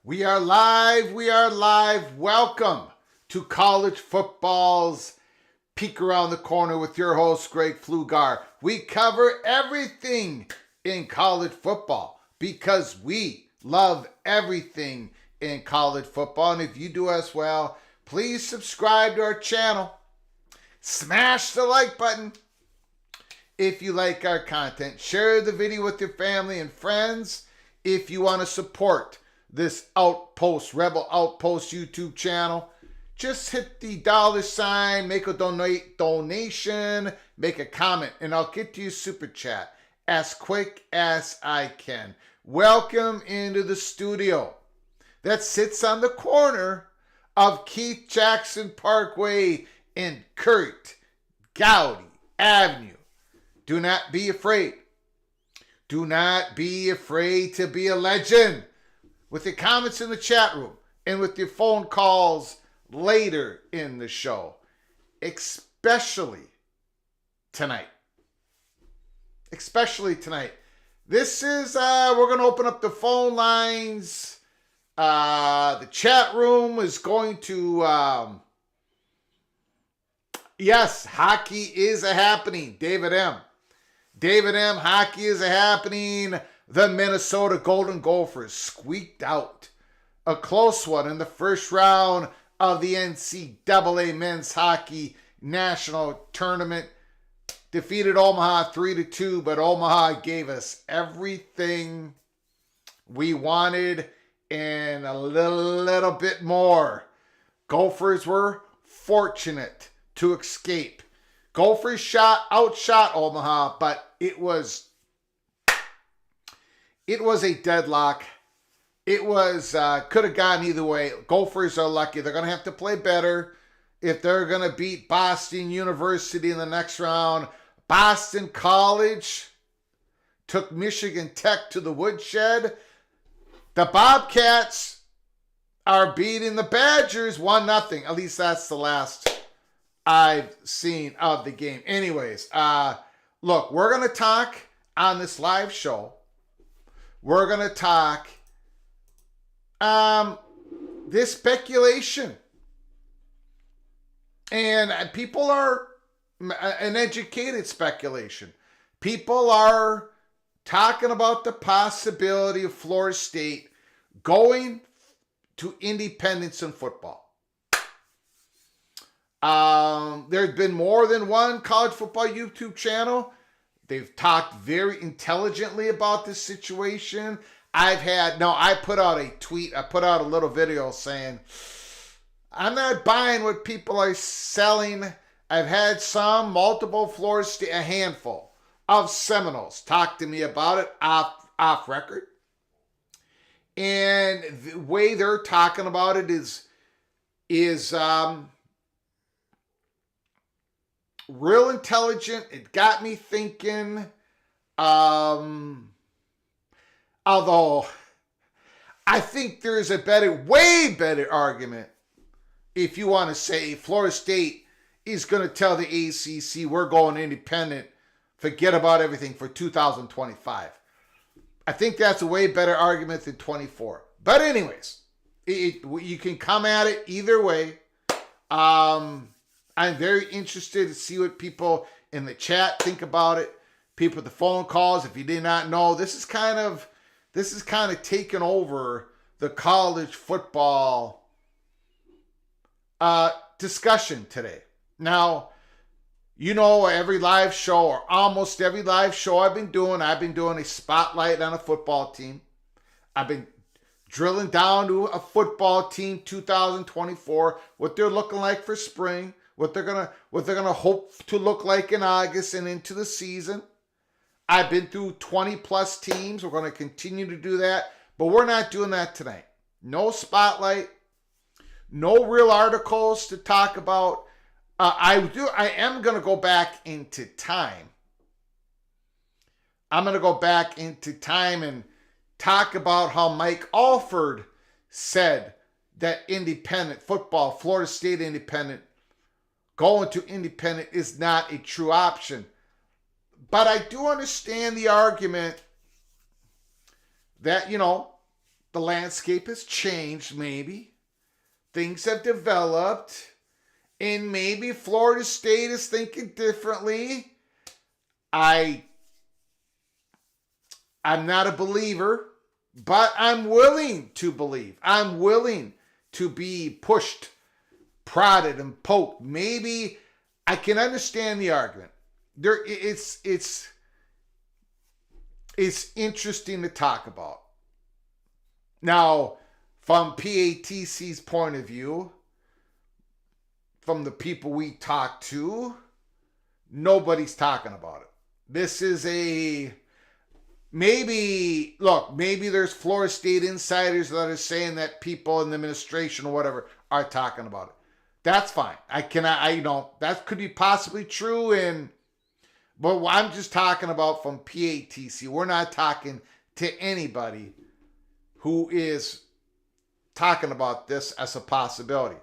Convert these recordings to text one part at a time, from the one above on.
We are live. We are live. Welcome to College Football's Peek Around the Corner with your host, Greg Pflugar. We cover everything in college football because we love everything in college football. And if you do as well, please subscribe to our channel. Smash the like button if you like our content. Share the video with your family and friends if you want to support this Rebel Outpost YouTube channel. Just hit the $, make a donation, make a comment, and I'll get to you super chat as quick as I can. Welcome into the studio that sits on the corner of Keith Jackson Parkway and Kurt Gowdy Avenue. Do not be afraid. Do not be afraid to be a legend. With your comments in the chat room and with your phone calls later in the show, especially tonight. This is, we're going to open up the phone lines. The chat room is going to, yes, hockey is a happening. David M. Hockey is a happening. The Minnesota Golden Gophers squeaked out a close one in the first round of the NCAA Men's Hockey National Tournament. Defeated Omaha 3-2, but Omaha gave us everything we wanted and a little bit more. Gophers were fortunate to escape. Gophers outshot Omaha, but it was a deadlock. It was, could have gone either way. Gophers are lucky. They're going to have to play better if they're going to beat Boston University in the next round. Boston College took Michigan Tech to the woodshed. The Bobcats are beating the Badgers 1-0. At least that's the last I've seen of the game. Anyways, look, we're going to talk on this live show. We're going to talk this speculation. And people are an educated speculation. People are talking about the possibility of Florida State going to independence in football. There's been more than one college football YouTube channel. They've talked very intelligently about this situation. I put out a tweet, I put out a little video saying, I'm not buying what people are selling. I've had multiple Florida State, a handful of Seminoles talk to me about it off record. And the way they're talking about it is real intelligent. It got me thinking, although I think there's a way better argument if you want to say Florida State is going to tell the ACC we're going independent, forget about everything for 2025. I think that's a way better argument than 24. But anyways, you can come at it either way. I'm very interested to see what people in the chat think about it. People with the phone calls, if you did not know, this is kind of taken over the college football discussion today. Now, every live show or almost every live show I've been doing a spotlight on a football team. I've been drilling down to a football team 2024, what they're looking like for spring, what they're gonna hope to look like in August and into the season. I've been through 20 plus teams. We're going to continue to do that, but we're not doing that tonight. No spotlight, no real articles to talk about. I am going to go back into time. I'm going to go back into time and talk about how Mike Alford said that independent football, Florida State independent, going to independent is not a true option. But I do understand the argument that, the landscape has changed maybe. Things have developed. And maybe Florida State is thinking differently. I'm not a believer, but I'm willing to believe. I'm willing to be pushed, prodded, and poked. Maybe I can understand the argument. It's interesting to talk about. Now, from PATC's point of view, from the people we talk to, nobody's talking about it. This is maybe there's Florida State insiders that are saying that people in the administration or whatever are talking about it. That's fine. That could be possibly true, but I'm just talking about from PATC. We're not talking to anybody who is talking about this as a possibility.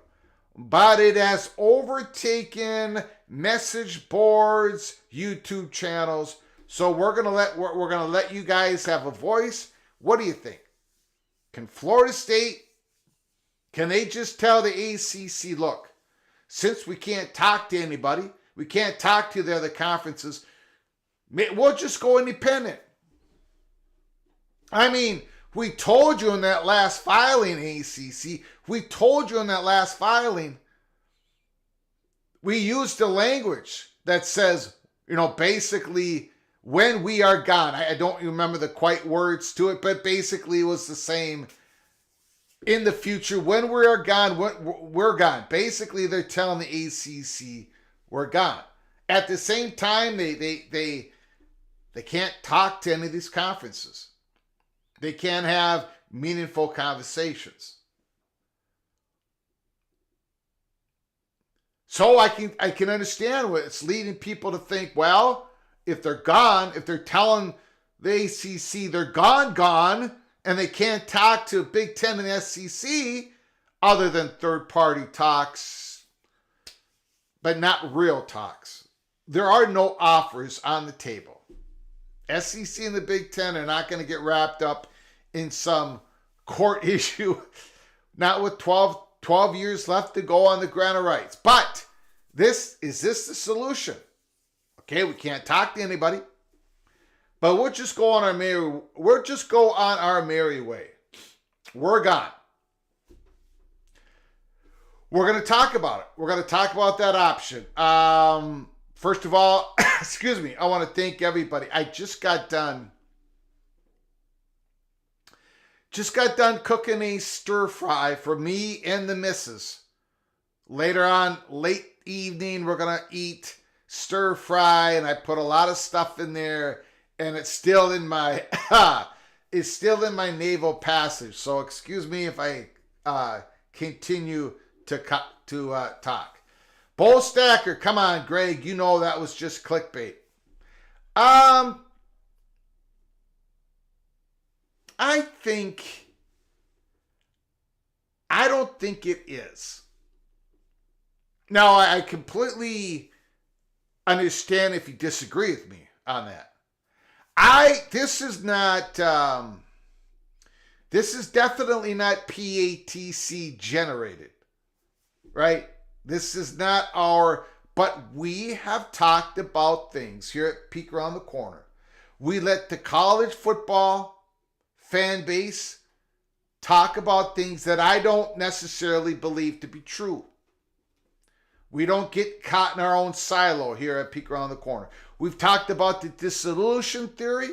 But it has overtaken message boards, YouTube channels. So we're gonna let you guys have a voice. What do you think? Can Florida State, can they just tell the ACC, look, since we can't talk to anybody, we can't talk to the other conferences, we'll just go independent? I mean, we told you in that last filing, ACC, we used the language that says, basically, when we are gone. I don't remember the quite words to it, but basically it was the same. In the future, when we are gone, we're gone. Basically, they're telling the ACC we're gone. At the same time, they can't talk to any of these conferences. They can't have meaningful conversations. So I can understand what it's leading people to think, well, if they're gone, if they're telling the ACC they're gone, and they can't talk to Big Ten and SEC other than third-party talks, but not real talks. There are no offers on the table. SEC and the Big Ten are not going to get wrapped up in some court issue, not with 12 years left to go on the grant of rights. But is this the solution? Okay, we can't talk to anybody, but we'll just go on our merry way. We're gone. We're going to talk about it. We're going to talk about that option. First of all, excuse me, I want to thank everybody. I just got done cooking a stir fry for me and the missus. Later on, late evening, we're going to eat stir fry, and I put a lot of stuff in there, and it's still in my naval passage. So excuse me if I continue to talk. Bull Stacker, come on, Greg. You know that was just clickbait. I don't think it is. Now, I completely understand if you disagree with me on that. This is definitely not PATC generated, right? This is not but we have talked about things here at Peek Around the Corner. We let the college football fan base talk about things that I don't necessarily believe to be true. We don't get caught in our own silo here at Peek Around the Corner. We've talked about the dissolution theory,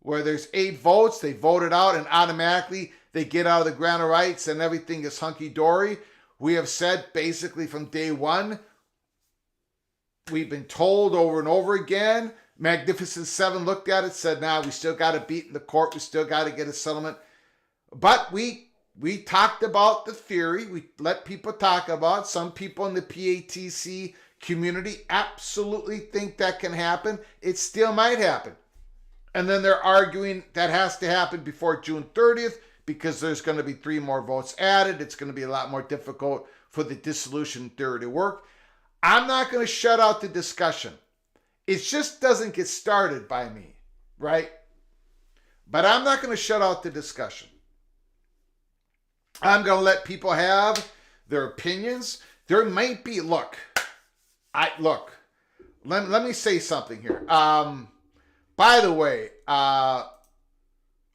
where there's 8 votes, they vote it out, and automatically they get out of the grant of rights and everything is hunky-dory. We have said basically from day one, we've been told over and over again, Magnificent Seven looked at it, said, nah, we still got to beat in the court, we still got to get a settlement. But we talked about the theory, we let people talk about it. Some people in the PATC community absolutely think that can happen. It still might happen. And then they're arguing that has to happen before June 30th because there's going to be 3 more votes added. It's going to be a lot more difficult for the dissolution theory to work. I'm not going to shut out the discussion. It just doesn't get started by me, right? But I'm not going to shut out the discussion. I'm going to let people have their opinions. There might be, let me say something here. By the way,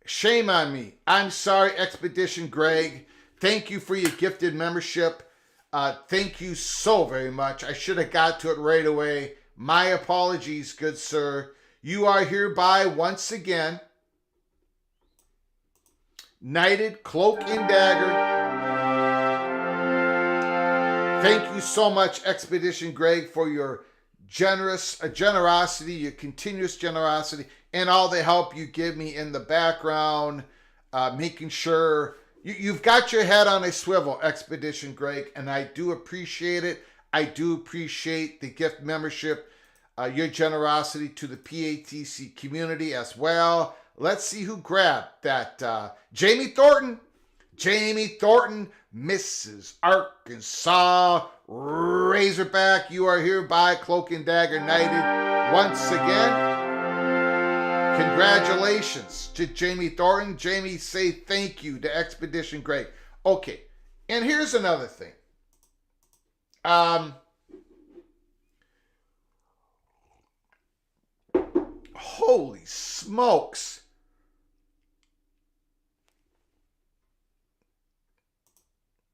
shame on me. I'm sorry, Expedition Greg. Thank you for your gifted membership. Thank you so very much. I should have got to it right away. My apologies, good sir. You are hereby once again knighted cloak and dagger. Thank you so much, Expedition Greg, for your generosity, your continuous generosity, and all the help you give me in the background, making sure you've got your head on a swivel, Expedition Greg, and I do appreciate it. I do appreciate the gift membership, your generosity to the PATC community as well. Let's see who grabbed that. Jamie Thornton, Mrs. Arkansas Razorback, you are hereby Cloak and Dagger knighted once again. Congratulations to Jamie Thornton. Jamie, say thank you to Expedition Greg. Okay, and here's another thing. Holy smokes.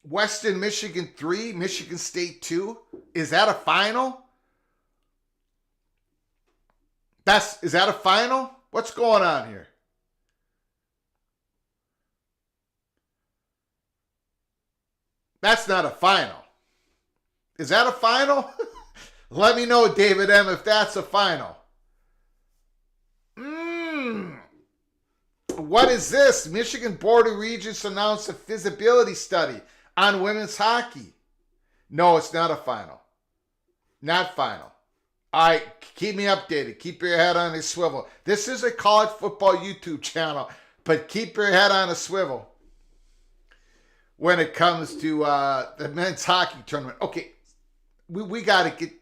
Western Michigan 3, Michigan State 2. Is that a final? Is that a final? What's going on here? That's not a final. Is that a final? Let me know, David M., if that's a final. What is this? Michigan Board of Regents announced a feasibility study on women's hockey. No, it's not a final. Not final. All right, keep me updated. Keep your head on a swivel. This is a college football YouTube channel, but keep your head on a swivel when it comes to the men's hockey tournament. Okay, we got to get,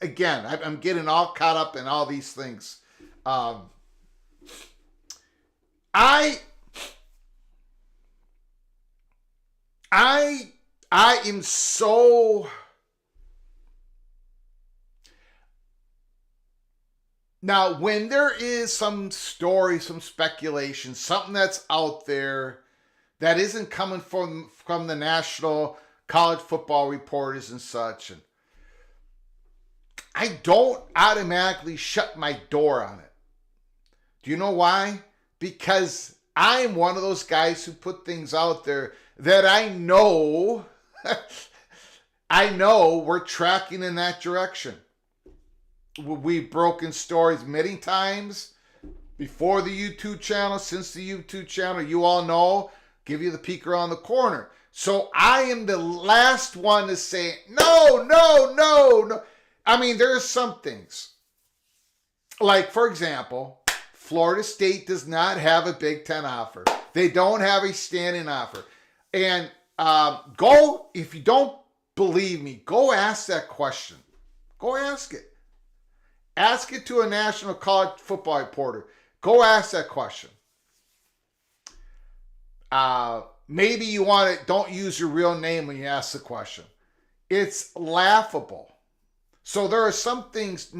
again, I'm getting all caught up in all these things. I am so... Now, when there is some story, some speculation, something that's out there that isn't coming from the national college football reporters and such, and I don't automatically shut my door on it. Do you know why? Because I'm one of those guys who put things out there that I know we're tracking in that direction. We've broken stories many times before the YouTube channel, since the YouTube channel. You all know, give you the peek around the corner. So I am the last one to say, no. I mean, there are some things. Like, for example, Florida State does not have a Big Ten offer. They don't have a standing offer. And if you don't believe me, go ask that question. Go ask it. Ask it to a national college football reporter. Go ask that question. Maybe you want it, don't use your real name when you ask the question. It's laughable. So there are some things,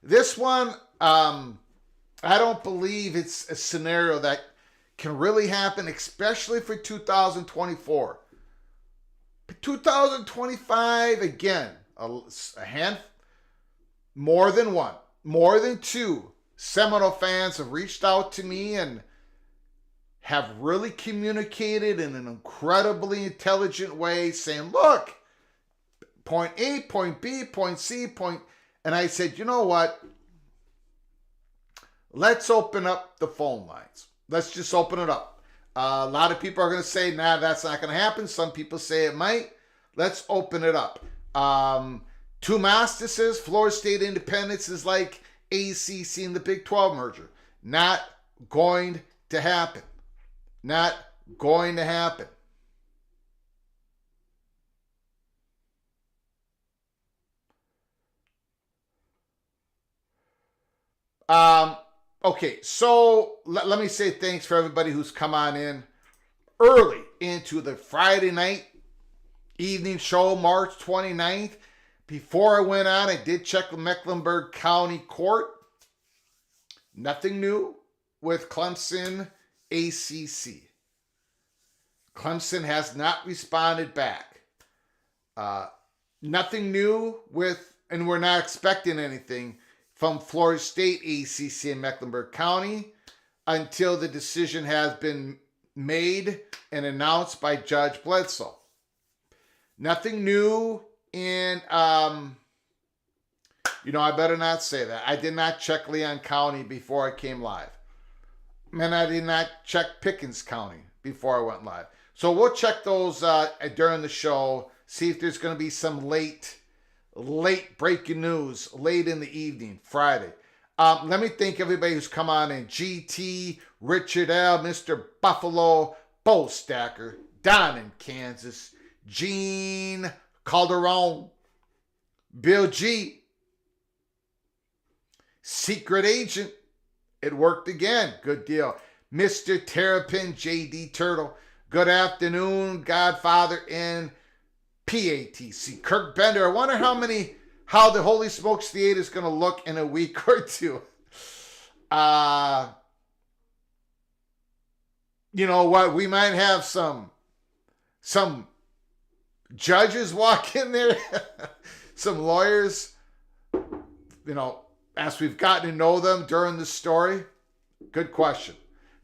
this one, I don't believe it's a scenario that can really happen, especially for 2024. 2025, again, a handful. More than one, more than two Seminole fans have reached out to me and have really communicated in an incredibly intelligent way, saying, look, point A, point B, point C, point... And I said, you know what? Let's open up the phone lines. Let's just open it up. A lot of people are going to say, nah, that's not going to happen. Some people say it might. Let's open it up. Two Mastises, Florida State Independence is like ACC and the Big 12 merger. Not going to happen. Not going to happen. Okay, so let me say thanks for everybody who's come on in early into the Friday night evening show, March 29th. Before I went on, I did check the Mecklenburg County Court. Nothing new with Clemson ACC. Clemson has not responded back. Nothing new with, and we're not expecting anything from Florida State ACC in Mecklenburg County until the decision has been made and announced by Judge Bledsoe. Nothing new in, I better not say that. I did not check Leon County before I came live. And I did not check Pickens County before I went live. So we'll check those during the show, see if there's going to be some late breaking news, late in the evening, Friday. Let me thank everybody who's come on in. GT, Richard L., Mr. Buffalo, Bo Stacker, Don in Kansas, Gene Calderon, Bill G, Secret Agent, it worked again, good deal. Mr. Terrapin, JD Turtle, good afternoon, Godfather in PATC. Kirk Bender, I wonder how the Holy Smokes Theater is going to look in a week or two. You know what? We might have some judges walk in there, some lawyers, as we've gotten to know them during the story. Good question.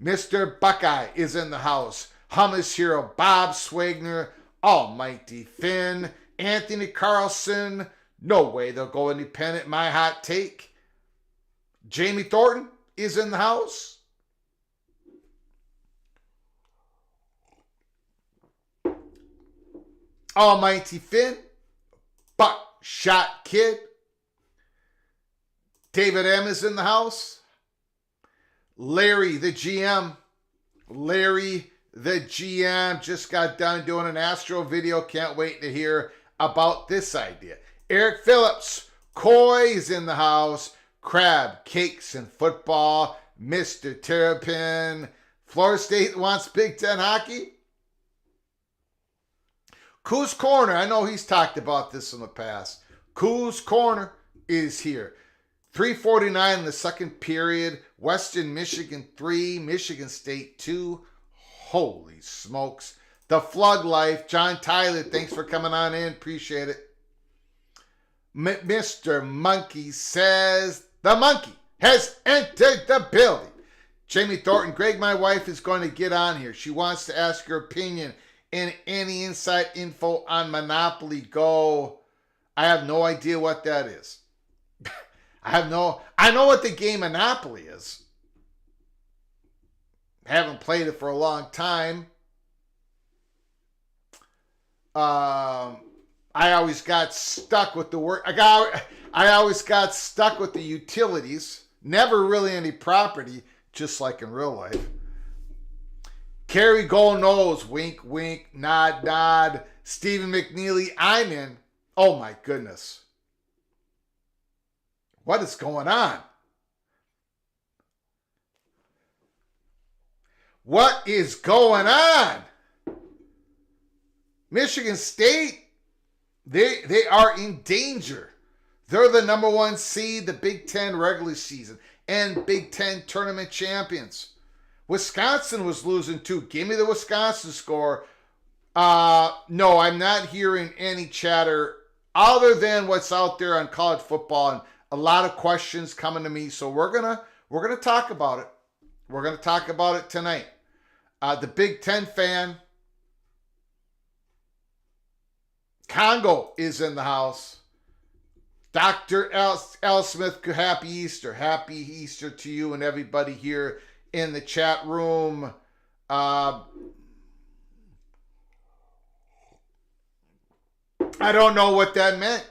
Mr. Buckeye is in the house. Hummus Hero, Bob Swagner, Almighty Finn, Anthony Carlson. No way they'll go independent. My hot take. Jamie Thornton is in the house. Almighty Finn, Buckshot Kid, David M is in the house, Larry the GM. Larry the GM just got done doing an Astro video. Can't wait to hear about this idea. Eric Phillips, Coy is in the house, Crab Cakes and Football, Mr. Terrapin, Florida State wants Big Ten hockey. Coos Corner, I know he's talked about this in the past. Coos Corner is here. 3:49 in the second period. Western Michigan 3, Michigan State 2. Holy smokes. The Flood Life. John Tyler, thanks for coming on in. Appreciate it. Mr. Monkey says, the monkey has entered the building. Jamie Thornton, Greg, my wife is going to get on here. She wants to ask your opinion and any inside info on Monopoly Go. I have no idea what that is. I know what the game Monopoly is. Haven't played it for a long time. I always got stuck with the work. I always got stuck with the utilities. Never really any property, just like in real life. Carrie Gold Nose, wink, wink, nod, nod. Stephen McNeely, I'm in. Oh my goodness. What is going on? What is going on? Michigan State, they are in danger. They're the number one seed, the Big Ten regular season, and Big Ten tournament champions. Wisconsin was losing too. Give me the Wisconsin score. No, I'm not hearing any chatter other than what's out there on college football, and a lot of questions coming to me. So we're gonna talk about it. We're gonna talk about it tonight. The Big Ten fan, Congo, is in the house. Dr. L. Smith, happy Easter. Happy Easter to you and everybody here in the chat room. I don't know what that meant.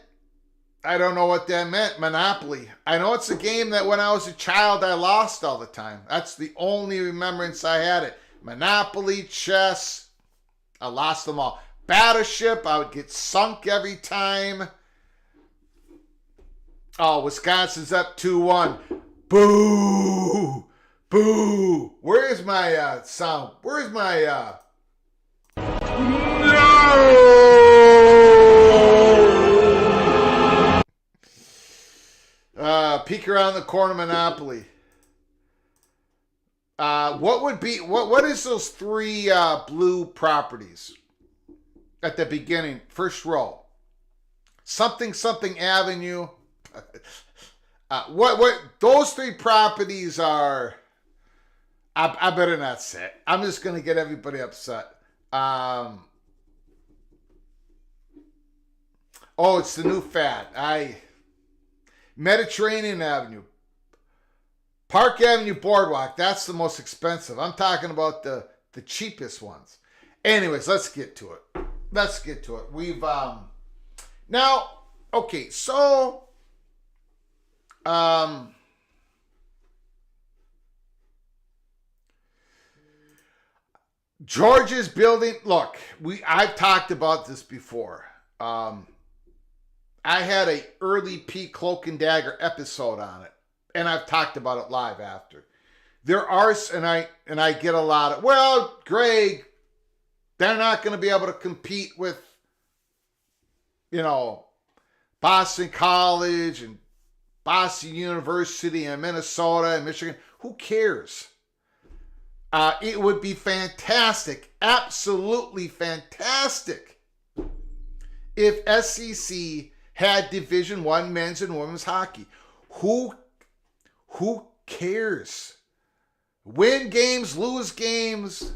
Monopoly. I know it's a game that when I was a child I lost all the time. That's the only remembrance I had it. Monopoly, chess, I lost them all. Battleship, I would get sunk every time. Oh, Wisconsin's up 2-1. Boo! Boo! Where's my sound? Where's my peek around the corner Monopoly. What is those three blue properties at the beginning? First row. Something Avenue. What those three properties are, I better not say it. I'm just going to get everybody upset. It's the new fad. Mediterranean Avenue. Park Avenue Boardwalk. That's the most expensive. I'm talking about the cheapest ones. Anyways, let's get to it. We've now, okay, so Georgia's building. Look, I've talked about this before. I had a early P Cloak and Dagger episode on it, and I've talked about it live after. There are, and I get a lot of, well, Greg, they're not going to be able to compete with, Boston College and Boston University and Minnesota and Michigan. Who cares? It would be fantastic, absolutely fantastic, if SEC had Division I men's and women's hockey. Who cares? Win games, lose games.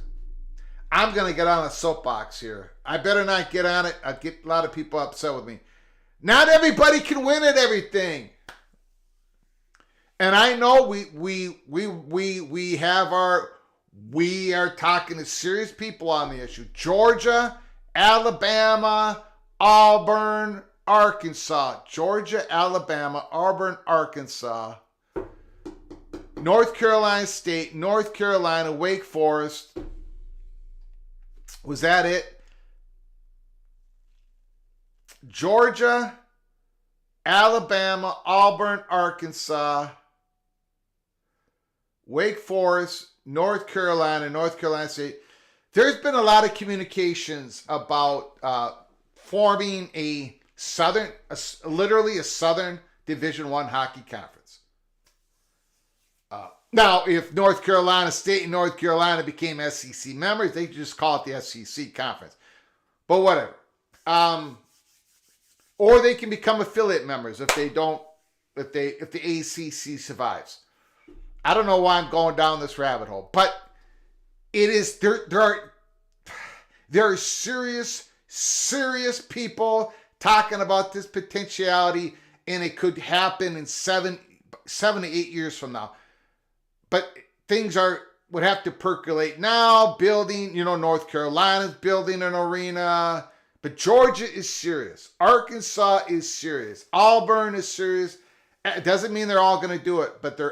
I'm going to get on a soapbox here. I better not get on it. I'd get a lot of people upset with me. Not everybody can win at everything. And I know we are talking to serious people on the issue. Georgia Alabama, Auburn, Arkansas. Georgia, Alabama, Auburn, Arkansas. North Carolina State, North Carolina, Wake Forest. Was that it? Georgia, Alabama, Auburn, Arkansas, Wake Forest, North Carolina State. There's been a lot of communications about forming literally a Southern Division I hockey conference. Now, if North Carolina State and North Carolina became SEC members, they could just call it the SEC conference. But whatever. Or they can become affiliate members if the ACC survives. I don't know why I'm going down this rabbit hole, but it is there are serious people talking about this potentiality, and it could happen in 7 to 8 years from now. But things would have to percolate now. Building, North Carolina's building an arena. But Georgia is serious. Arkansas is serious. Auburn is serious. It doesn't mean they're all going to do it, but they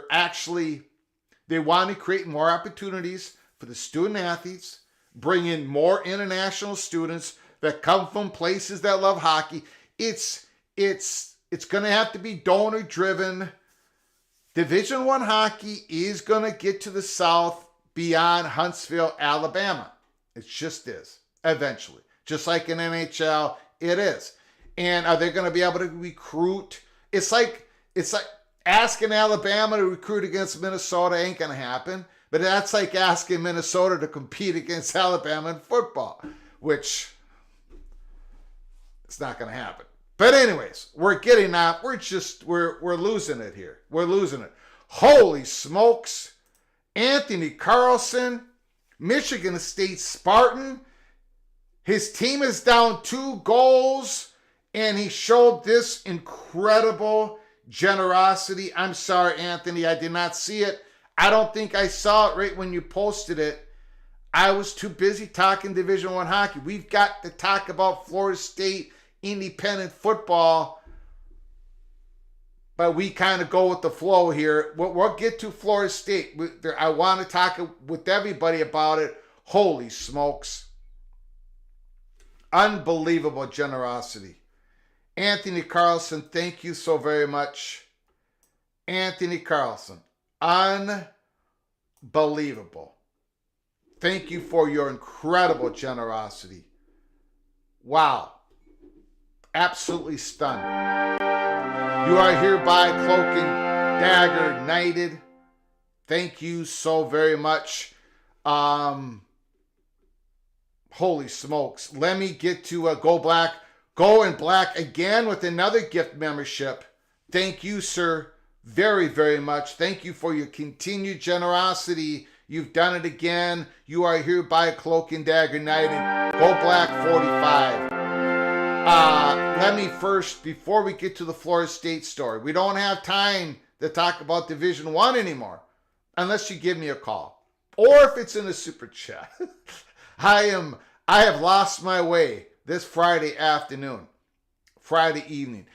want to create more opportunities for the student athletes, bring in more international students that come from places that love hockey. It's going to have to be donor driven. Division I hockey is going to get to the South beyond Huntsville, Alabama. It just is, eventually. Just like in NHL, it is. And are they going to be able to recruit? It's like asking Alabama to recruit against Minnesota ain't going to happen. But that's like asking Minnesota to compete against Alabama in football, which it's not going to happen. But anyways, we're getting out. We're losing it here. We're losing it. Holy smokes. Anthony Carlson, Michigan State Spartan. His team is down 2 goals, and he showed this incredible generosity. I'm sorry, Anthony, I did not see it. I don't think I saw it right when you posted it. I was too busy talking Division I hockey. We've got to talk about Florida State independent football, but we kind of go with the flow here. We'll get to Florida State. I want to talk with everybody about it. Holy smokes. Unbelievable generosity. Anthony Carlson, thank you so very much. Anthony Carlson, unbelievable. Thank you for your incredible generosity. Wow. Absolutely stunned. You are hereby cloak and dagger knighted. Thank you so very much. Holy smokes. Let me get to Go in Black again with another gift membership. Thank you, sir, very, very much. Thank you for your continued generosity. You've done it again. You are hereby cloak and dagger knighted. Go Black 45. Let me first, before we get to the Florida State story, we don't have time to talk about Division I anymore, unless you give me a call. Or if it's in a super chat. I have lost my way this Friday evening.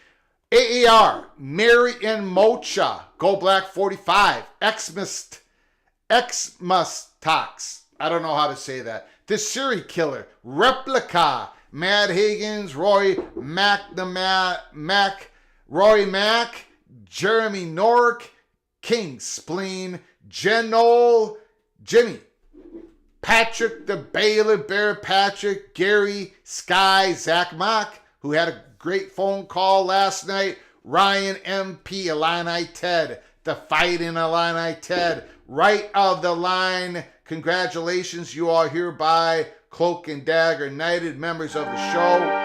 AAR, Mary and Mocha, Go Black 45, Xmas Tox, I don't know how to say that. The Siri Killer, Replica, Mad Higgins, Roy Mac, Jeremy Nork, King Spleen, Jimmy, Patrick the Baylor, Bear Patrick, Gary, Sky, Zach Mock, who had a great phone call last night, Ryan MP, Illini Ted, the Fighting Illini Ted, right of the line. Congratulations, you are hereby Cloak and Dagger Knighted, members of the show.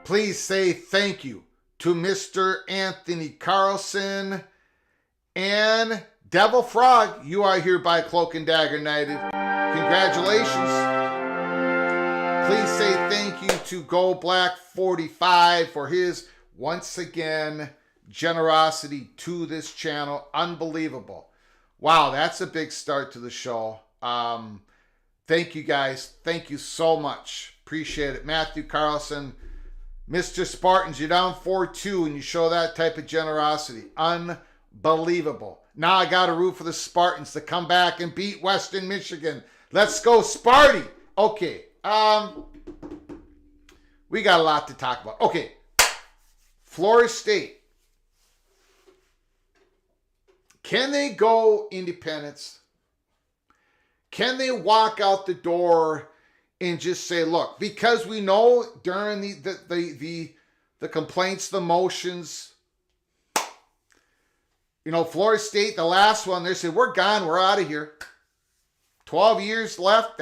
Please say thank you to Mr. Anthony Carlson and Devil Frog. You are hereby Cloak and Dagger Knighted. Congratulations. Please say thank you to Go Black 45 for his, once again, generosity to this channel. Unbelievable. Wow, that's a big start to the show. Thank Thank you guys. Thank you so much. Appreciate it. Matthew Carlson, Mr. Spartans, you're down 4-2 and you show that type of generosity. Unbelievable. Now I got to root for the Spartans to come back and beat Western Michigan. Let's go, Sparty. Okay. We got a lot to talk about. Okay. Florida State. Can they go independence? Can they walk out the door and just say, look, because we know during the complaints, the motions, Florida State, the last one, they said, we're gone, we're out of here. 12 years left,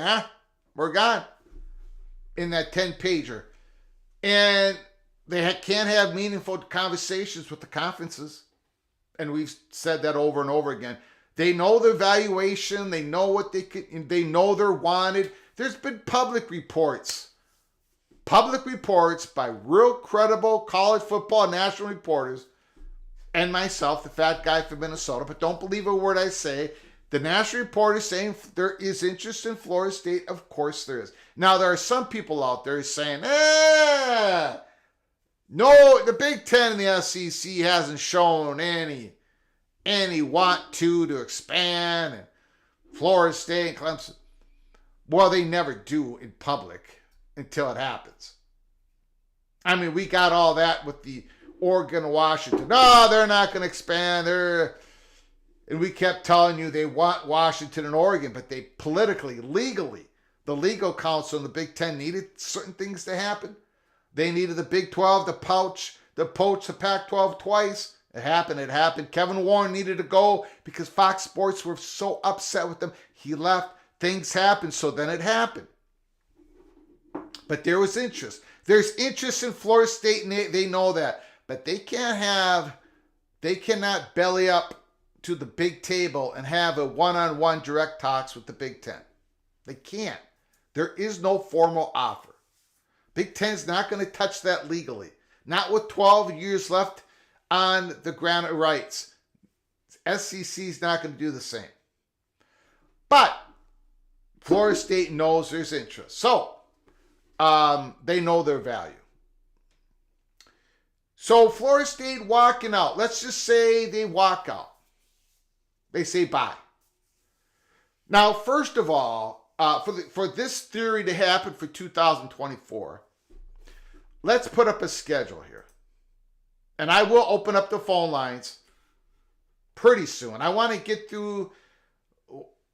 we're gone. In that 10-pager. And they can't have meaningful conversations with the conferences. And we've said that over and over again. They know their valuation. They know what they know they're wanted. There's been public reports by real credible college football national reporters and myself, the fat guy from Minnesota, but don't believe a word I say. The national reporter saying there is interest in Florida State. Of course there is. Now, there are some people out there saying, no, the Big Ten and the SEC hasn't shown any want to expand, and Florida State and Clemson. Well, they never do in public until it happens. I mean, we got all that with the Oregon and Washington. No, they're not going to expand. And we kept telling you they want Washington and Oregon, but they politically, legally, the legal council in the Big Ten needed certain things to happen. They needed the Big 12 to poach the Pac-12 twice. It happened. Kevin Warren needed to go because Fox Sports were so upset with them. He left. Things happened, so then it happened. But there was interest. There's interest in Florida State, and they know that. But they cannot belly up to the big table and have a one-on-one direct talks with the Big Ten. They can't. There is no formal offer. Big Ten's not going to touch that legally. Not with 12 years left on the granite rights. SEC's not going to do the same. But Florida State knows there's interest. So, they know their value. So, Florida State walking out. Let's just say they walk out. They say bye. Now, first of all, for this theory to happen for 2024, let's put up a schedule here. And I will open up the phone lines pretty soon. I want to get through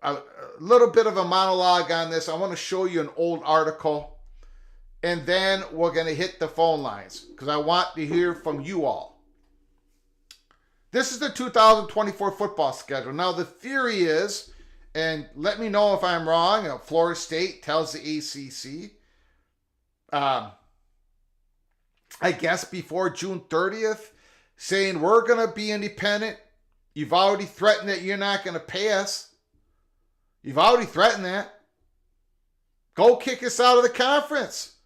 a little bit of a monologue on this. I want to show you an old article. And then we're going to hit the phone lines because I want to hear from you all. This is the 2024 football schedule. Now, the theory is, and let me know if I'm wrong, Florida State tells the ACC, I guess before June 30th, saying we're going to be independent. You've already threatened that you're not going to pay us. You've already threatened that. Go kick us out of the conference.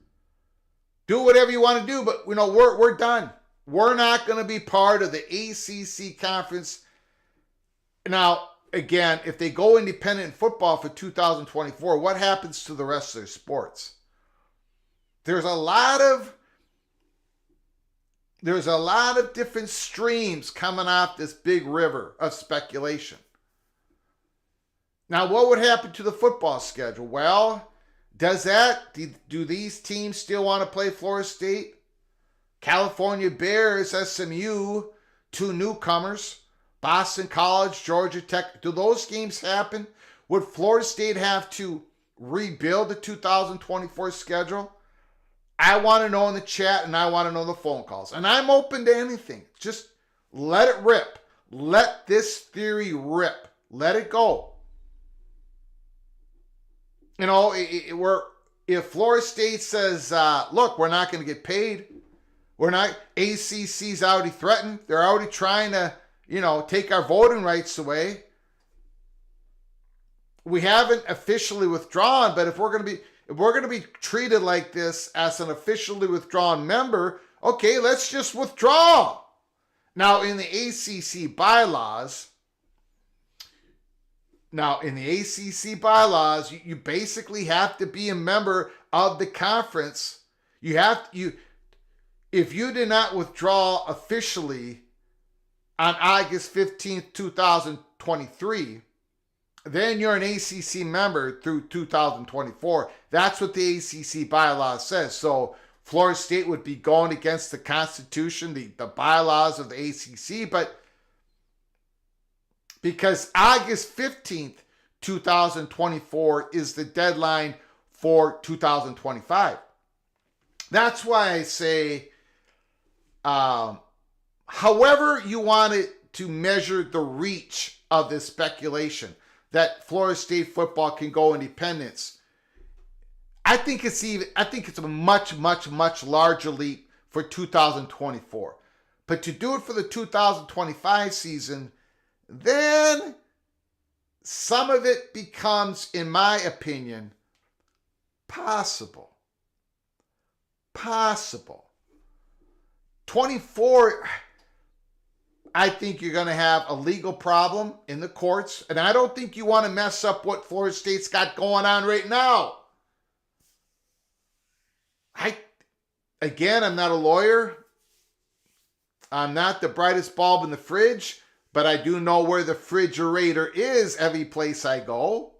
Do whatever you want to do, but we're done. We're not going to be part of the ACC conference. Now, again, if they go independent in football for 2024, what happens to the rest of their sports? There's a lot of different streams coming off this big river of speculation. Now, what would happen to the football schedule? Well, do these teams still want to play Florida State? California Bears, SMU, two newcomers, Boston College, Georgia Tech. Do those games happen? Would Florida State have to rebuild the 2024 schedule? I want to know in the chat, and I want to know the phone calls. And I'm open to anything. Just let it rip. Let this theory rip. Let it go. If Florida State says, look, we're not going to get paid. ACC's already threatened. They're already trying to, take our voting rights away. We haven't officially withdrawn, but if we're going to be treated like this as an officially withdrawn member, okay, let's just withdraw. Now, in the ACC bylaws, Now, in the ACC bylaws, you basically have to be a member of the conference. If you did not withdraw officially on August 15th, 2023, then you're an ACC member through 2024. That's what the ACC bylaw says. So Florida State would be going against the Constitution, the bylaws of the ACC, but because August 15th, 2024 is the deadline for 2025. That's why I say, however you want it to measure the reach of this speculation that Florida State football can go independence, I think it's a much, much, much larger leap for 2024. But to do it for the 2025 season, then some of it becomes, in my opinion, possible. 24, I think you're going to have a legal problem in the courts, and I don't think you want to mess up what Florida State's got going on right now. I'm not a lawyer. I'm not the brightest bulb in the fridge, but I do know where the refrigerator is every place I go.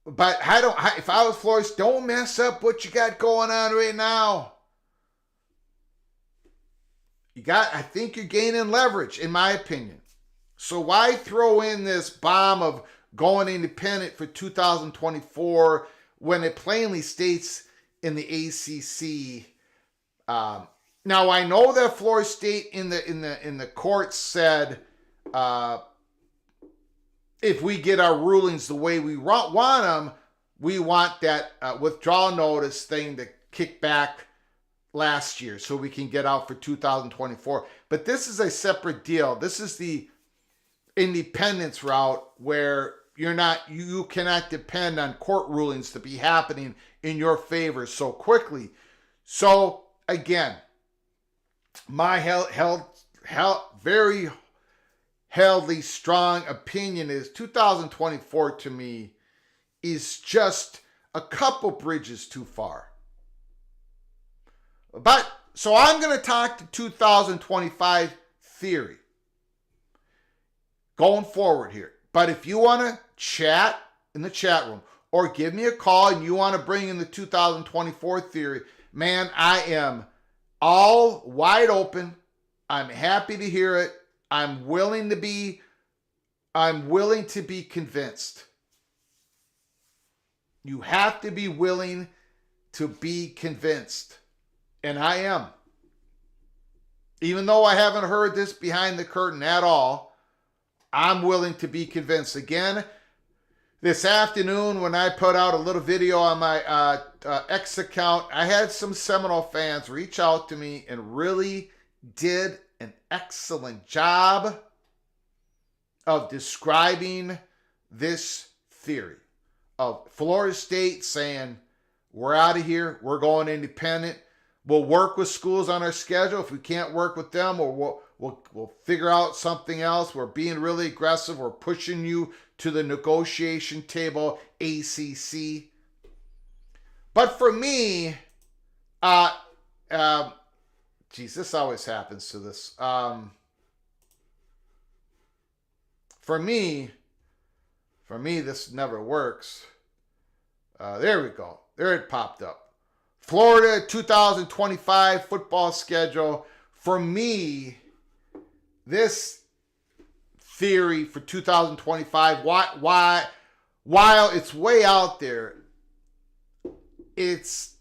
But if I was Florida, don't mess up what you got going on right now. I think you're gaining leverage, in my opinion. So why throw in this bomb of going independent for 2024 when it plainly states in the ACC? Now I know that Florida State in the court said, if we get our rulings the way we want them, we want that withdrawal notice thing to kick back last year so we can get out for 2024. But this is a separate deal. This is the independence route where you cannot depend on court rulings to be happening in your favor so quickly. So again, my very healthy, strong opinion is 2024 to me is just a couple bridges too far. But so I'm going to talk to 2025 theory going forward here. But if you want to chat in the chat room or give me a call and you want to bring in the 2024 theory, man, I am all wide open. I'm happy to hear it. I'm willing to be convinced. You have to be willing to be convinced. And I am. Even though I haven't heard this behind the curtain at all, I'm willing to be convinced. Again, this afternoon when I put out a little video on my X account, I had some Seminole fans reach out to me and really did an excellent job of describing this theory of Florida State saying, we're out of here, we're going independent. We'll work with schools on our schedule. If we can't work with them, or we'll figure out something else. We're being really aggressive. We're pushing you to the negotiation table, ACC. But for me, this always happens to this. For me, this never works. There we go. There it popped up. Florida 2025 football schedule. For me, this theory for 2025, while it's way out there, it's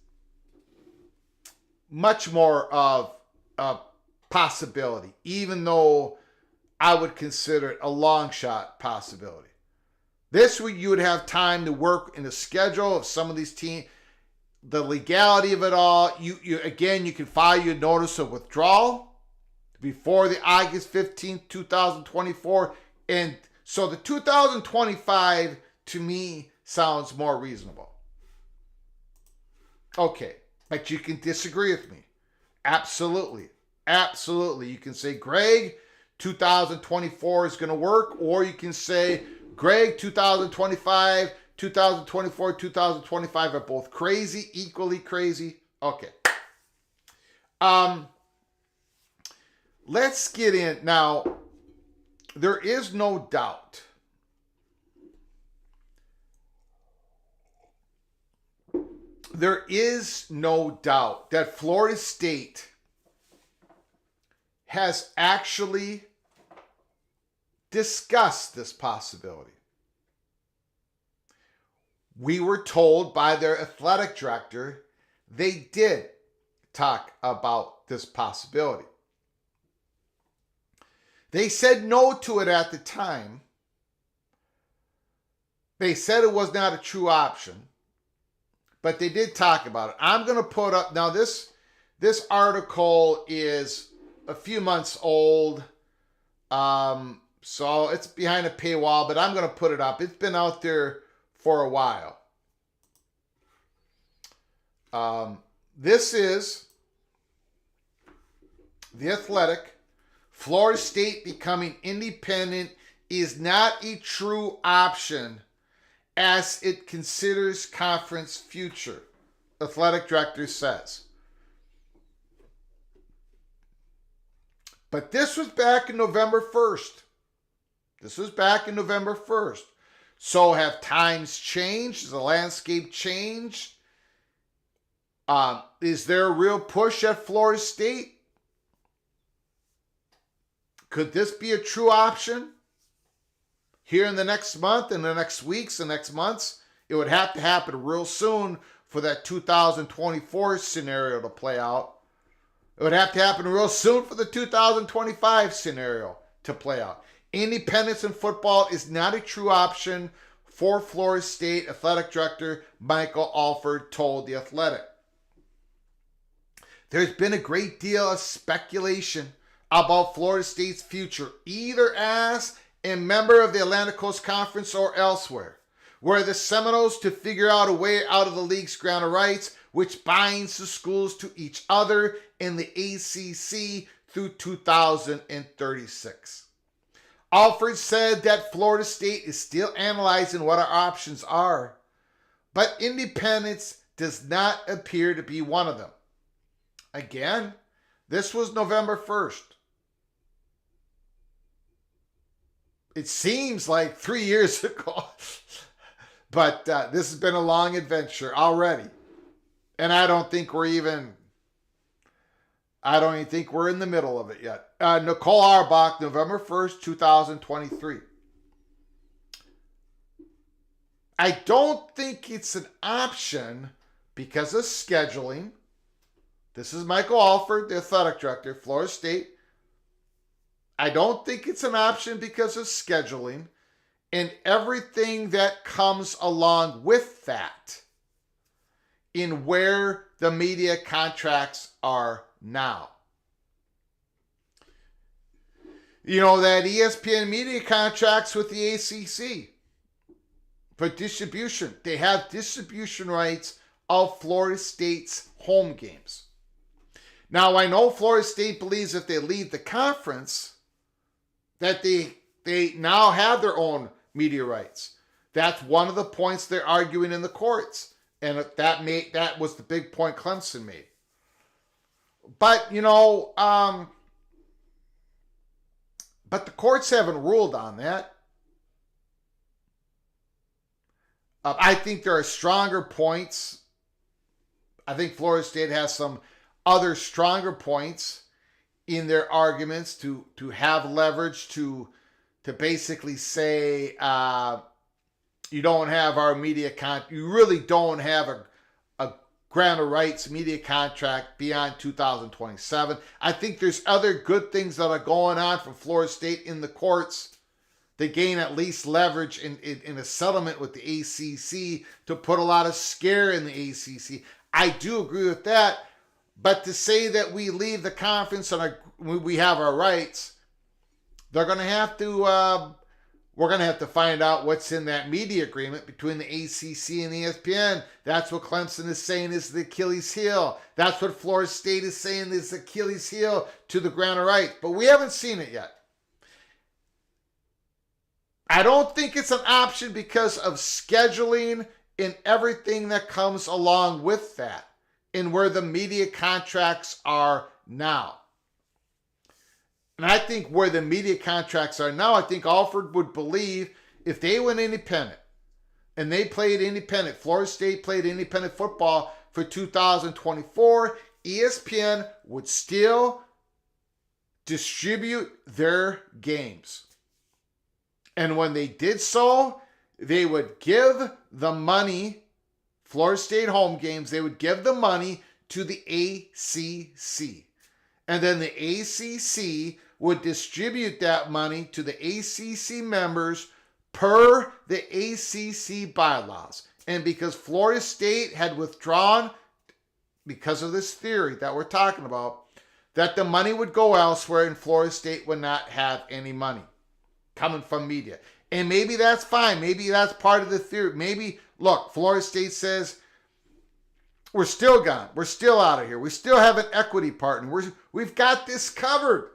much more of a possibility, even though I would consider it a long shot possibility. This week, you would have time to work in the schedule of some of these teams. The legality of it all, you can file your notice of withdrawal before the August 15th, 2024. And so the 2025 to me sounds more reasonable. Okay, but you can disagree with me. Absolutely. You can say, Greg, 2024 is going to work, or you can say, Greg, 2025, 2024, 2025 are both crazy, equally crazy. Okay. Let's get in. Now, there is no doubt that Florida State has actually discussed this possibility. We were told by their athletic director they did talk about this possibility. They said no to it at the time. They said it was not a true option, but they did talk about it. I'm going to put up, now this article is a few months old, so it's behind a paywall, but I'm going to put it up. It's been out there for a while. This is The Athletic. Florida State becoming independent is not a true option as it considers conference future, athletic director says. But this was back in November 1st. So have times changed? Has the landscape changed? Is there a real push at Florida State? Could this be a true option? Here in the next month, in the next weeks, the next months, it would have to happen real soon for that 2024 scenario to play out. It would have to happen real soon for the 2025 scenario to play out. Independence in football is not a true option for Florida State athletic director Michael Alford told The Athletic. There's been a great deal of speculation about Florida State's future, either as a member of the Atlantic Coast Conference or elsewhere, where the Seminoles to figure out a way out of the league's grant of rights, which binds the schools to each other in the ACC through 2036. Alford said that Florida State is still analyzing what our options are, but independence does not appear to be one of them. Again, this was November 1st. It seems like 3 years ago, but this has been a long adventure already. And I don't even think we're in the middle of it yet. Nicole Auerbach, November 1st, 2023. I don't think it's an option because of scheduling. This is Michael Alford, the athletic director, Florida State. I don't think it's an option because of scheduling and everything that comes along with that in where the media contracts are now. You know, that ESPN media contracts with the ACC for distribution. They have distribution rights of Florida State's home games. Now, I know Florida State believes if they leave the conference that they now have their own media rights. That's one of the points they're arguing in the courts. And that was the big point Clemson made. But, but the courts haven't ruled on that. I think there are stronger points. I think Florida State has some other stronger points in their arguments to have leverage to basically say you don't have our media you really don't have a grant of rights media contract beyond 2027. I think there's other good things that are going on for Florida State in the courts. They gain at least leverage in a settlement with the ACC to put a lot of scare in the ACC. I do agree with that. But to say that we leave the conference and we have our rights, they're going to have to, we're going to have to find out what's in that media agreement between the ACC and the ESPN. That's what Clemson is saying is the Achilles heel. That's what Florida State is saying is the Achilles heel to the grant of rights. But we haven't seen it yet. I don't think it's an option because of scheduling and everything that comes along with that and where the media contracts are now. And I think where the media contracts are now, I think Alford would believe if they went independent and they played independent, Florida State played independent football for 2024, ESPN would still distribute their games. And when they did so, they would give the money, Florida State home games, they would give the money to the ACC. And then the ACC would distribute that money to the ACC members per the ACC bylaws. And because Florida State had withdrawn, because of this theory that we're talking about, that the money would go elsewhere and Florida State would not have any money coming from media. And maybe that's fine. Maybe that's part of the theory. Maybe, look, Florida State says, we're still gone. We're still out of here. We still have an equity partner. We've got this covered.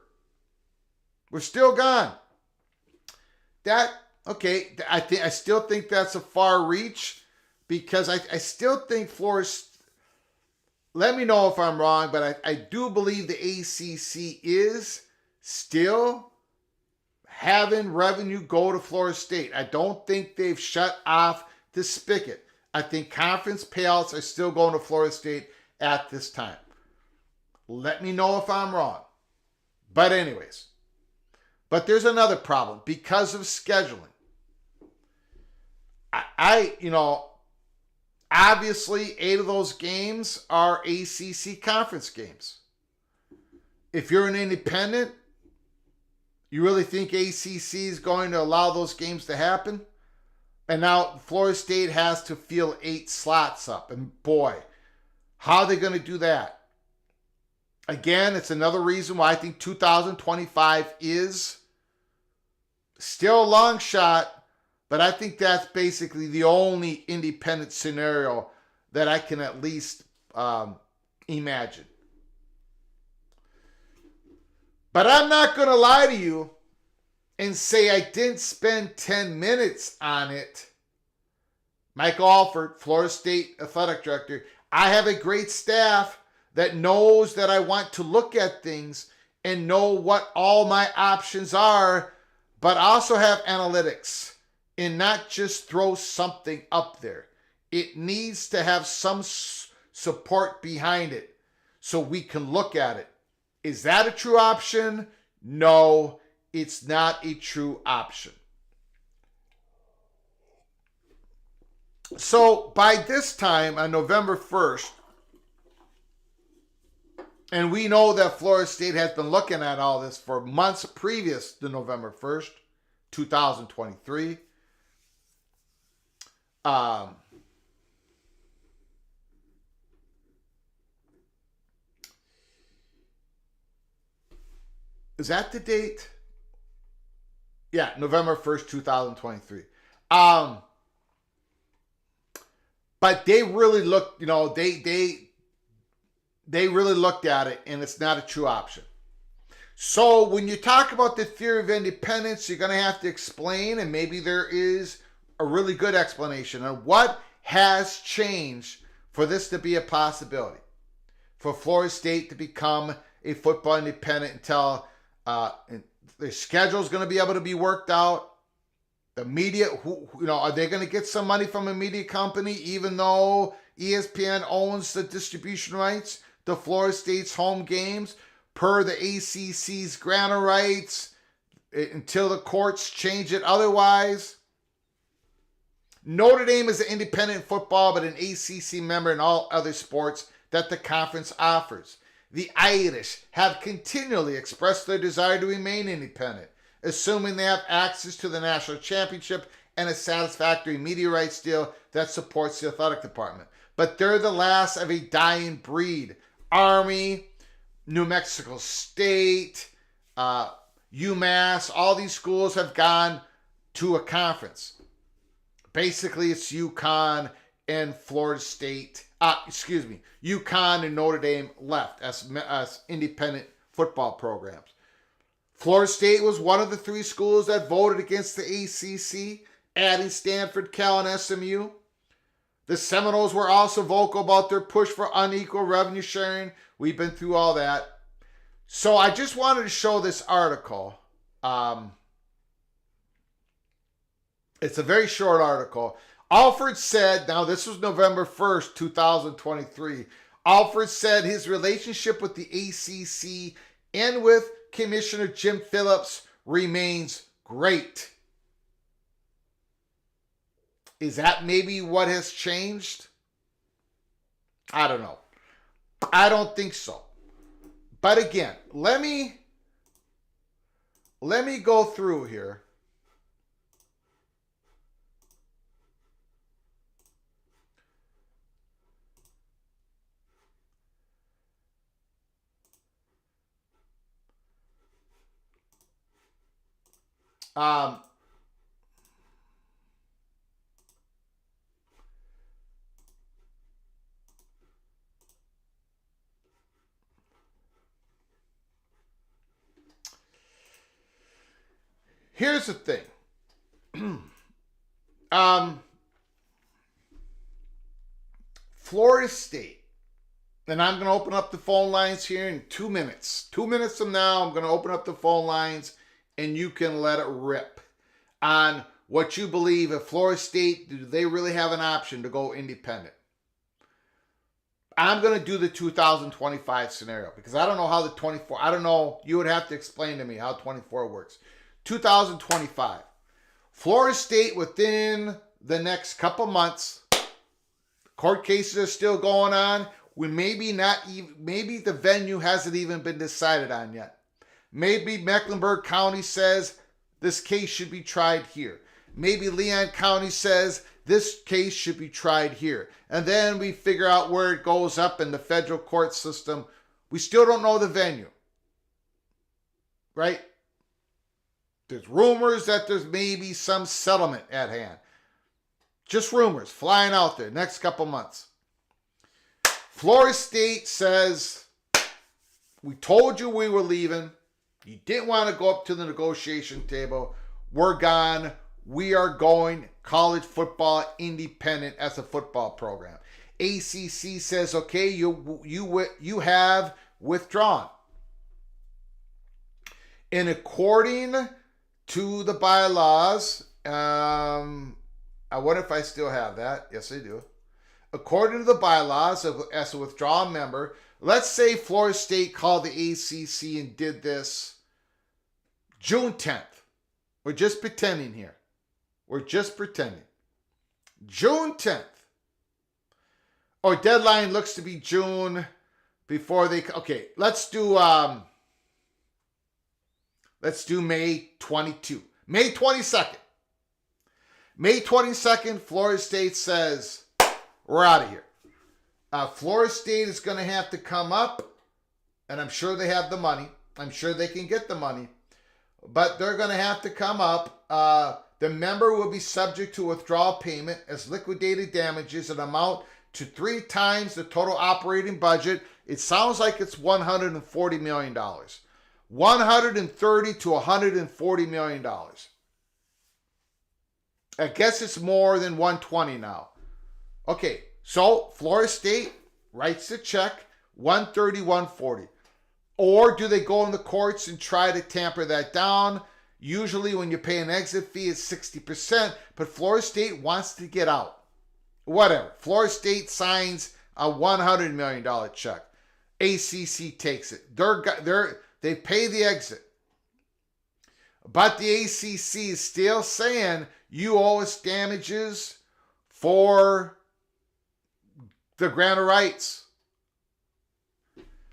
We're still gone. I still think that's a far reach because I still think Florida, let me know if I'm wrong, but I do believe the ACC is still having revenue go to Florida State. I don't think they've shut off the spigot. I think conference payouts are still going to Florida State at this time. Let me know if I'm wrong. But anyways, but there's another problem because of scheduling. Obviously 8 of those games are ACC conference games. If you're an independent, you really think ACC is going to allow those games to happen? And now Florida State has to fill 8 slots up. And boy, how are they going to do that? Again, it's another reason why I think 2025 is still a long shot, but I think that's basically the only independent scenario that I can at least imagine. But I'm not going to lie to you and say I didn't spend 10 minutes on it. Michael Alford, Florida State Athletic Director, I have a great staff that knows that I want to look at things and know what all my options are, but also have analytics and not just throw something up there. It needs to have some support behind it so we can look at it. Is that a true option? No, it's not a true option. So by this time on November 1st, and we know that Florida State has been looking at all this for months previous to November 1st, 2023. Is that the date? Yeah, November 1st, 2023. But they really looked, they really looked at it, and it's not a true option. So when you talk about the theory of independence, you're going to have to explain, and maybe there is a really good explanation on what has changed for this to be a possibility. For Florida State to become a football independent until their schedule is going to be able to be worked out. The media, are they going to get some money from a media company even though ESPN owns the distribution rights to Florida State's home games per the ACC's grant of rights until the courts change it otherwise? Notre Dame is an independent football but an ACC member in all other sports that the conference offers. The Irish have continually expressed their desire to remain independent, assuming they have access to the national championship and a satisfactory media rights deal that supports the athletic department. But they're the last of a dying breed. Army, New Mexico State, UMass, all these schools have gone to a conference. Basically, it's UConn and Florida State. UConn and Notre Dame left as independent football programs. Florida State was one of the 3 schools that voted against the ACC, adding Stanford, Cal, and SMU. The Seminoles were also vocal about their push for unequal revenue sharing. We've been through all that. So I just wanted to show this article. It's a very short article. Alford said, now this was November 1st, 2023. Alford said his relationship with the ACC and with Commissioner Jim Phillips remains great. Is that maybe what has changed? I don't know. I don't think so. But again, let me go through here. Here's the thing. Florida State, and I'm going to open up the phone lines here in 2 minutes. 2 minutes from now, I'm going to open up the phone lines, and you can let it rip on what you believe. If Florida State, do they really have an option to go independent? I'm going to do the 2025 scenario because I don't know how the 24, I don't know. You would have to explain to me how 24 works. 2025. Florida State within the next couple months. Court cases are still going on. Maybe the venue hasn't even been decided on yet. Maybe Mecklenburg County says this case should be tried here. Maybe Leon County says this case should be tried here. And then we figure out where it goes up in the federal court system. We still don't know the venue. Right? There's rumors that there's maybe some settlement at hand. Just rumors flying out there next couple months. Florida State says, we told you we were leaving. You didn't want to go up to the negotiation table. We're gone. We are going college football independent as a football program. ACC says, okay, you have withdrawn. And according to the bylaws, I wonder if I still have that. Yes, I do. According to the bylaws, as a withdrawn member, let's say Florida State called the ACC and did this June 10th. We're just pretending here. We're just pretending. June 10th. Or deadline looks to be June before they... Okay, let's do May 22. May 22nd. May 22nd, Florida State says, we're out of here. Florida State is going to have to come up, and I'm sure they have the money. I'm sure they can get the money. But they're going to have to come up. The member will be subject to withdrawal payment as liquidated damages an amount to 3 times the total operating budget. It sounds like it's $140 million. $130 to $140 million. I guess it's more than 120 now. Okay, so Florida State writes the check, 130, 140. Or do they go in the courts and try to tamper that down? Usually when you pay an exit fee, it's 60%, but Florida State wants to get out. Whatever. Florida State signs a $100 million check. ACC takes it. They pay the exit. But the ACC is still saying you owe us damages for the grant of rights.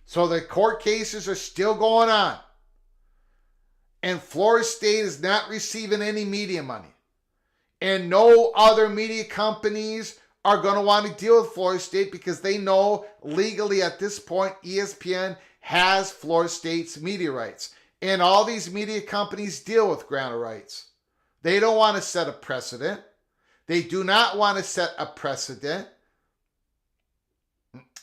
So the court cases are still going on. And Florida State is not receiving any media money. And no other media companies are going to want to deal with Florida State because they know legally at this point ESPN has Florida State's media rights. And all these media companies deal with grant of rights. They don't want to set a precedent. They do not want to set a precedent.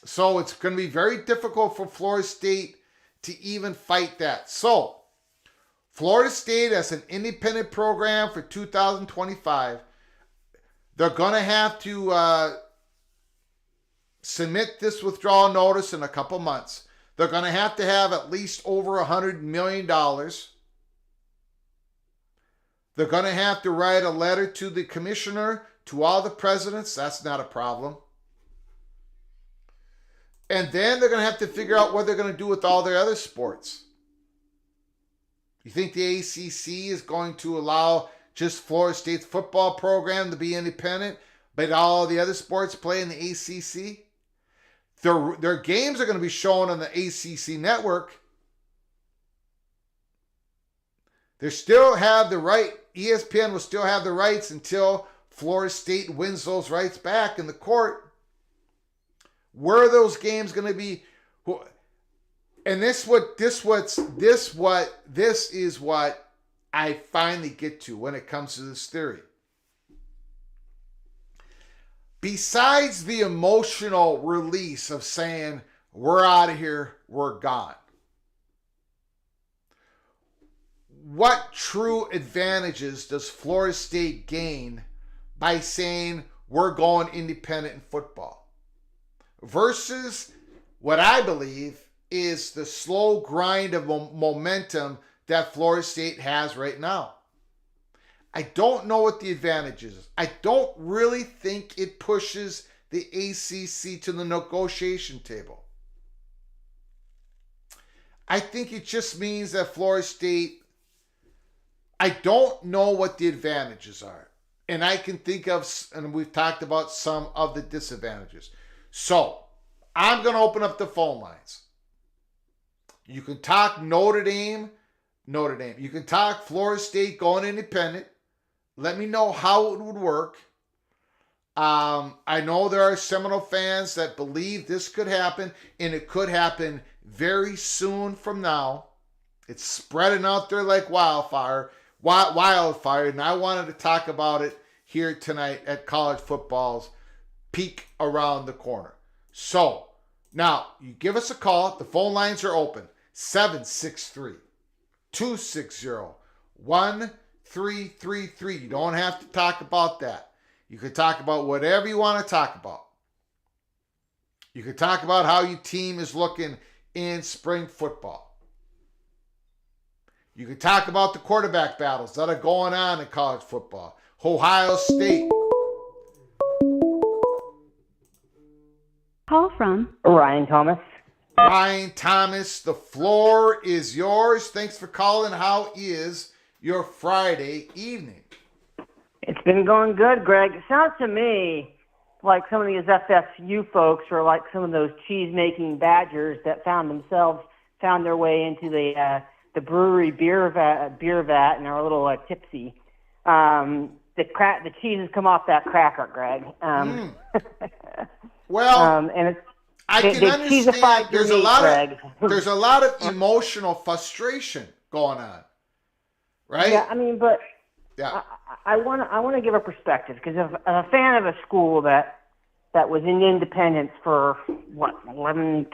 So it's going to be very difficult for Florida State to even fight that. So Florida State as an independent program for 2025, they're going to have to submit this withdrawal notice in a couple months. They're going to have at least over $100 million. They're going to have to write a letter to the commissioner, to all the presidents. That's not a problem. And then they're going to have to figure out what they're going to do with all their other sports. You think the ACC is going to allow just Florida State's football program to be independent, but all the other sports play in the ACC? Their games are going to be shown on the ACC network. They still have the right, ESPN will still have the rights until Florida State wins those rights back in the court. Where are those games going to be? And this is what I finally get to when it comes to this theory. Besides the emotional release of saying, we're out of here, we're gone. What true advantages does Florida State gain by saying we're going independent in football? Versus what I believe is the slow grind of momentum that Florida State has right now. I don't know what the advantage is. I don't really think it pushes the ACC to the negotiation table. I think it just means that Florida State, I don't know what the advantages are. And I can think of, and we've talked about some of the disadvantages. So, I'm going to open up the phone lines. You can talk Notre Dame. You can talk Florida State going independent. Let me know how it would work. I know there are Seminole fans that believe this could happen, and it could happen very soon from now. It's spreading out there like wildfire, and I wanted to talk about it here tonight at College Football's Peek Around the Corner. So, now, you give us a call. The phone lines are open. 763-260-1333. You don't have to talk about that. You can talk about whatever you want to talk about. You can talk about how your team is looking in spring football. You can talk about the quarterback battles that are going on in college football. Ohio State. Call from Ryan Thomas. Ryan Thomas, the floor is yours. Thanks for calling. How is your Friday evening? It's been going good, Greg. It sounds to me like some of these FSU folks are like some of those cheese-making badgers that found their way into the brewery beer vat and are a little tipsy. The cheese has come off that cracker, Greg. Well, and it's, I can understand. There's a lot of emotional frustration going on, right? Yeah, I mean, but yeah. I want to give a perspective because I'm a fan of a school that was in independence for 11,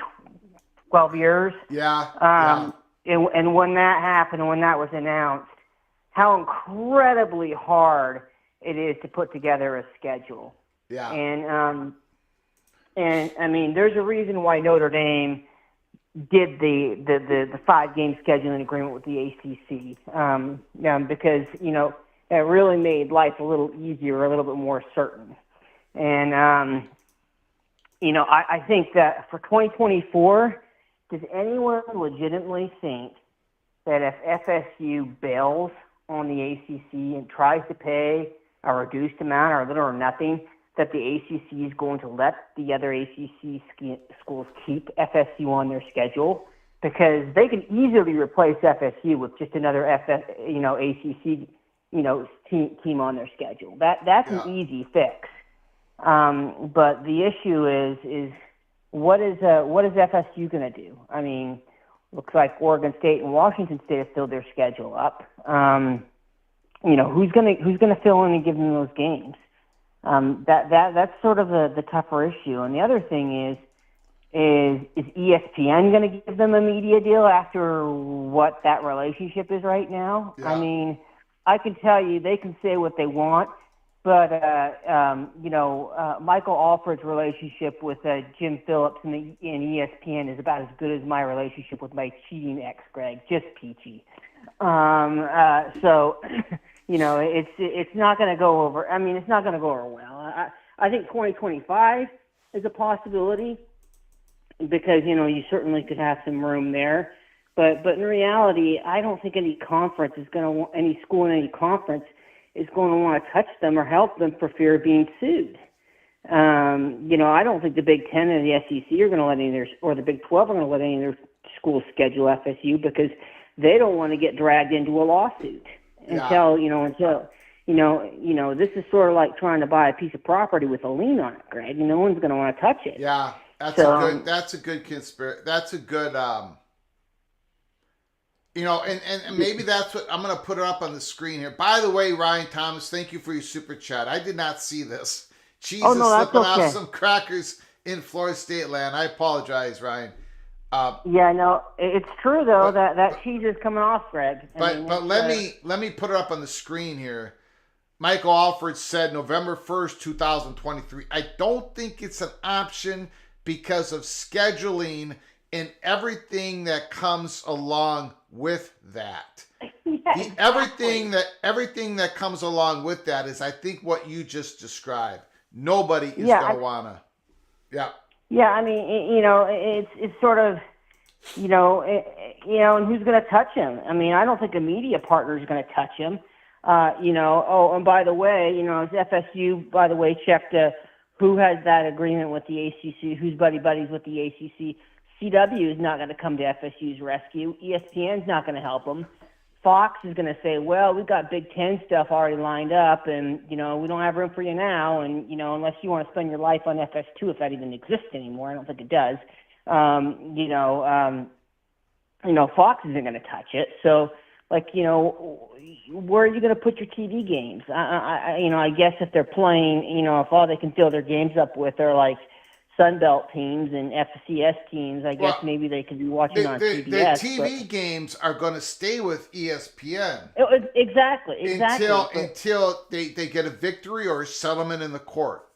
12 years. Yeah. And when that happened, when that was announced, how incredibly hard it is to put together a schedule. Yeah. And I mean, there's a reason why Notre Dame did the 5-game scheduling agreement with the ACC, because it really made life a little easier, a little bit more certain. And I think that for 2024, does anyone legitimately think that if FSU bails on the ACC and tries to pay a reduced amount or little or nothing, that the ACC is going to let the other ACC schools keep FSU on their schedule? Because they can easily replace FSU with just another ACC team on their schedule. That's an easy fix. But the issue is what is FSU going to do? I mean, looks like Oregon State and Washington State have filled their schedule up. Who's going to fill in and give them those games? That's sort of the tougher issue. And the other thing is, is ESPN going to give them a media deal after what that relationship is right now? Yeah. I mean, I can tell you they can say what they want, but Michael Alford's relationship with Jim Phillips and ESPN is about as good as my relationship with my cheating ex, Greg. Just peachy. So, it's not going to go over. I mean, it's not going to go over well. I think 2025 is a possibility because you certainly could have some room there. But in reality, I don't think any conference is going to any school in any conference is going to want to touch them or help them for fear of being sued. I don't think the Big Ten and the SEC are going to let any of their, or the Big 12 are going to let any of their schools schedule FSU because they don't want to get dragged into a lawsuit until this is sort of like trying to buy a piece of property with a lien on it, Greg. No one's going to want to touch it. Yeah, that's a good conspiracy. That's a good and maybe that's what I'm going to put it up on the screen here. By the way, Ryan Thomas, thank you for your super chat. I did not see this. Jesus slipping off some crackers in Florida State land. I apologize, Ryan. It's true though that cheese is coming off, Greg. But let me put it up on the screen here. Michael Alford said November 1st, 2023. I don't think it's an option because of scheduling and everything that comes along with that. Everything that comes along with that is, I think, what you just described. Nobody is going to want to. Yeah. Yeah, I mean, it's sort of, and who's going to touch him? I mean, I don't think a media partner is going to touch him. And by the way, FSU, by the way, checked who has that agreement with the ACC, who's buddies with the ACC. CW is not going to come to FSU's rescue. ESPN's not going to help them. Fox is going to say, well, we've got Big Ten stuff already lined up, and, we don't have room for you now, and, unless you want to spend your life on FS2, if that even exists anymore, I don't think it does, Fox isn't going to touch it. So, where are you going to put your TV games? I guess if they're playing, if all they can fill their games up with are, Sunbelt teams and FCS teams, I guess maybe they could be watching on CBS. The TV games are going to stay with ESPN. Exactly. Until they get a victory or a settlement in the court.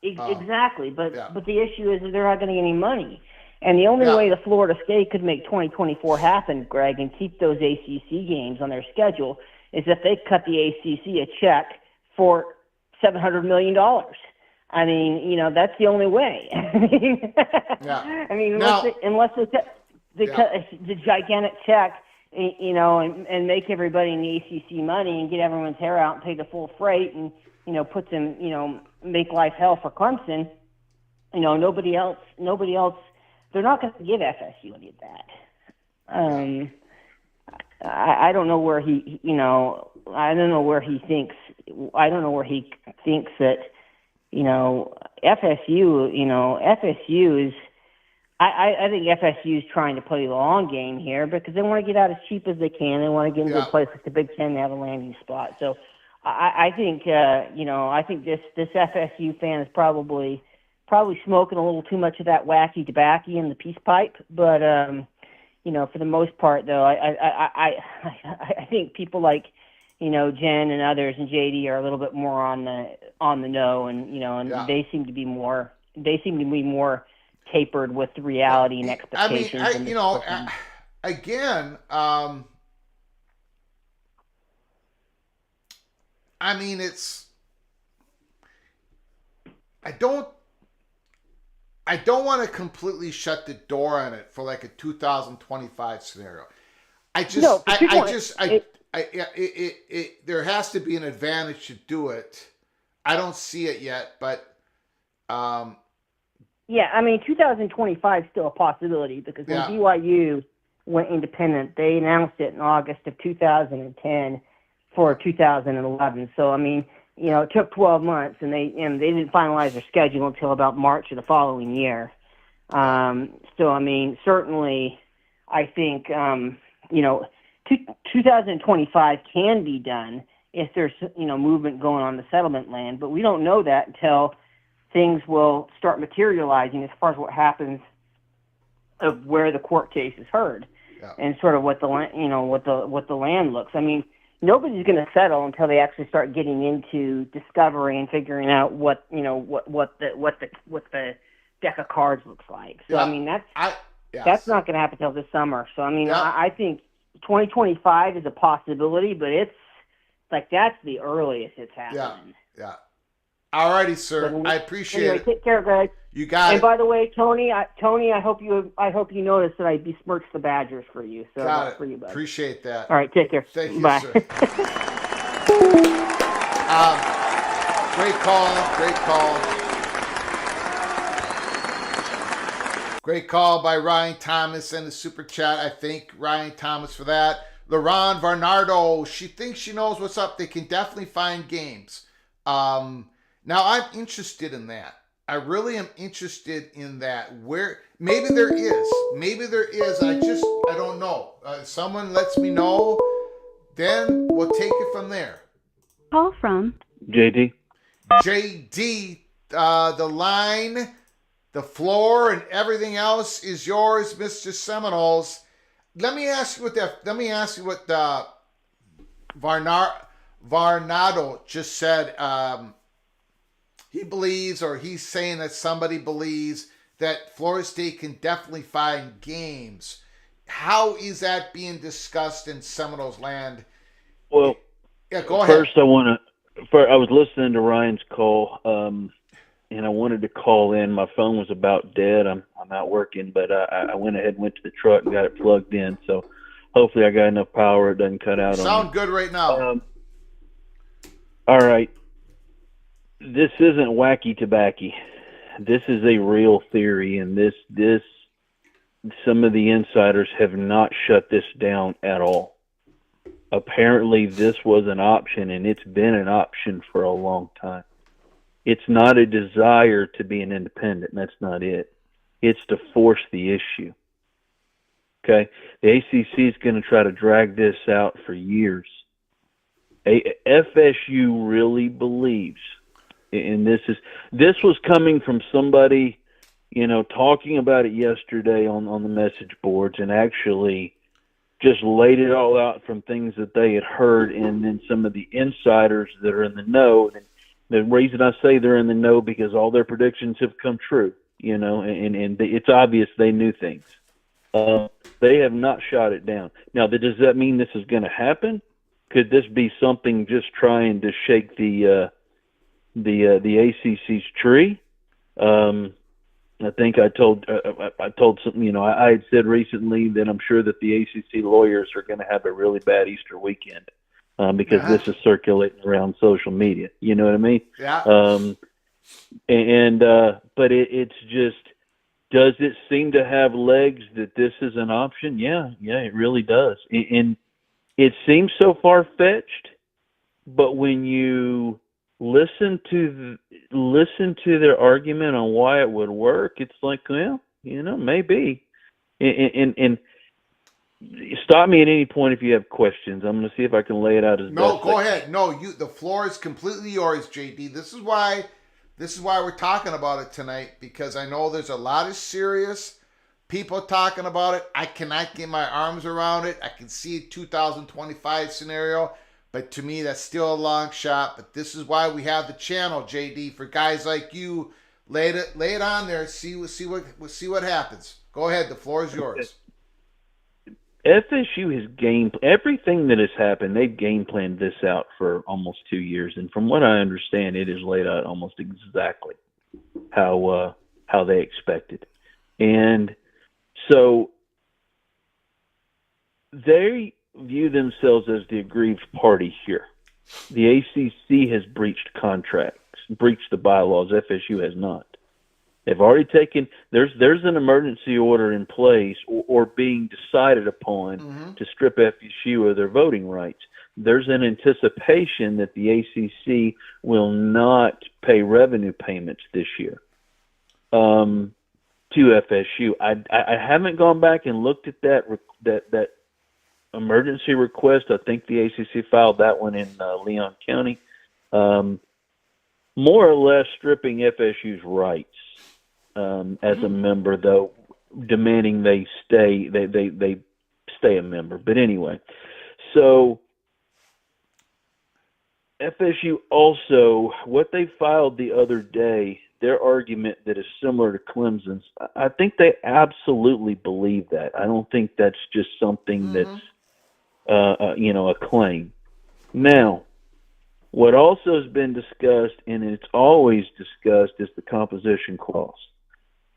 Exactly. But the issue is that they're not going to get any money. And the only way the Florida State could make 2024 happen, Greg, and keep those ACC games on their schedule is if they cut the ACC a check for $700 million. I mean, that's the only way. I mean, unless they cut the gigantic check, and make everybody in the ACC money and get everyone's hair out and pay the full freight and, put them, make life hell for Clemson. Nobody else, they're not going to give FSU any of that. I don't know where he thinks that, FSU is, I think FSU is trying to play the long game here because they want to get out as cheap as they can. They want to get into a place like the Big Ten to have a landing spot. So I think this FSU fan is probably smoking a little too much of that wacky tobacco in the peace pipe. But, for the most part, though, I think people like, Jen and others and JD are a little bit more on the know, and they seem to be more tapered with the reality and expectations. I don't want to completely shut the door on it for like a 2025 scenario. There has to be an advantage to do it. I don't see it yet, but 2025 is still a possibility because when BYU went independent, they announced it in August of 2010 for 2011. So it took 12 months, and they didn't finalize their schedule until about March of the following year. Certainly, I think 2025 can be done if there's movement going on the settlement land, but we don't know that until things will start materializing as far as what happens of where the court case is heard, and sort of what the land looks. I mean, nobody's going to settle until they actually start getting into discovery and figuring out what the deck of cards looks like. So I mean, that's not going to happen until this summer. So I mean, I think 2025 is a possibility, but it's like that's the earliest it's happening. Yeah. All righty, sir. I appreciate it. Take care, Greg. You got it. And by the way, Tony, I hope you noticed that I besmirched the Badgers for you. So got it. For you, bud. Appreciate that. All right, take care. Thank you, Bye. sir. Great call. Great call by Ryan Thomas and the super chat. I thank Ryan Thomas for that. LaRon Varnardo, she thinks she knows what's up. They can definitely find games. Now I'm interested in that. I really am interested in that. Where maybe there is. I don't know. Someone lets me know, then we'll take it from there. Call from JD. The line, the floor, and everything else is yours, Mr. Seminoles. Let me ask you what Varnado just said. He believes, or he's saying that somebody believes that Florida State can definitely find games. How is that being discussed in Seminoles land? Well, yeah, go ahead. First, I was listening to Ryan's call, and I wanted to call in. My phone was about dead. I'm out working, but I went ahead and went to the truck and got it plugged in. So hopefully I got enough power. It doesn't cut out on me. Sound good right now. All right. This isn't wacky tobacco. This is a real theory, and some of the insiders have not shut this down at all. Apparently, this was an option, and it's been an option for a long time. It's not a desire to be an independent. That's not it. It's to force the issue. Okay? The ACC is going to try to drag this out for years. FSU really believes, and this was coming from somebody, talking about it yesterday on the message boards, and actually just laid it all out from things that they had heard, and then some of the insiders that are in the know. And the reason I say they're in the know, because all their predictions have come true, and it's obvious they knew things. They have not shot it down. Now, does that mean this is going to happen? Could this be something just trying to shake the ACC's tree? I think I told something. I had said recently that I'm sure that the ACC lawyers are going to have a really bad Easter weekend because this is circulating around social media. You know what I mean? Yeah. But it's just, does it seem to have legs that this is an option? Yeah, it really does. And it seems so far-fetched, but when you listen to their argument on why it would work, it's like, well, maybe. And stop me at any point if you have questions. I'm going to see if I can lay it out as best. No, go ahead. No, the floor is completely yours, JD. This is why we're talking about it tonight, because I know there's a lot of serious people talking about it. I cannot get my arms around it. I can see a 2025 scenario, but to me, that's still a long shot. But this is why we have the channel, JD, for guys like you. Lay it on there. See what happens. Go ahead. The floor is yours. FSU has everything that has happened. They've game planned this out for almost 2 years, and from what I understand, it is laid out almost exactly how they expected. And so they view themselves as the aggrieved party here. The ACC has breached contracts, breached the bylaws. FSU has not. They've already taken – there's an emergency order in place or being decided upon to strip FSU of their voting rights. There's an anticipation that the ACC will not pay revenue payments this year to FSU. I haven't gone back and looked at that emergency request. I think the ACC filed that one in Leon County, more or less stripping FSU's rights as a member, though demanding they stay a member. But anyway, so FSU also, what they filed the other day, their argument that is similar to Clemson's, I think they absolutely believe that. I don't think that's just something that's, a claim. Now, what also has been discussed, and it's always discussed, is the composition clause.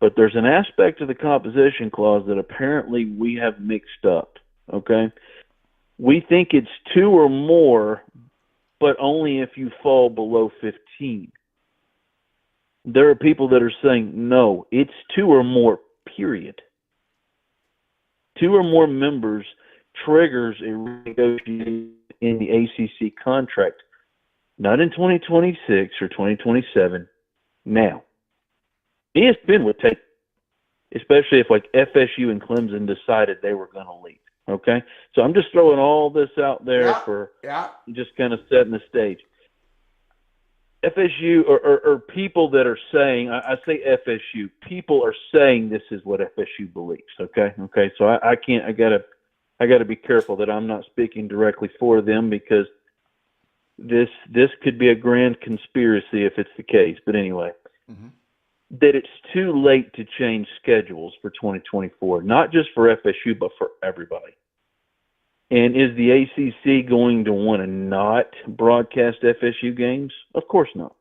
But there's an aspect of the composition clause that apparently we have mixed up, okay? We think it's 2 or more, but only if you fall below 15. There are people that are saying, no, it's 2 or more, period. 2 or more members triggers a renegotiation in the ACC contract, not in 2026 or 2027, now. ESPN would take, especially if like FSU and Clemson decided they were going to leave. Okay, so I'm just throwing all this out there for just kind of setting the stage. FSU or people that are saying, I say FSU, people are saying this is what FSU believes. Okay, so I can't, I gotta be careful that I'm not speaking directly for them, because this could be a grand conspiracy if it's the case. But anyway. That it's too late to change schedules for 2024, not just for FSU, but for everybody. And is the ACC going to want to not broadcast FSU games? Of course not.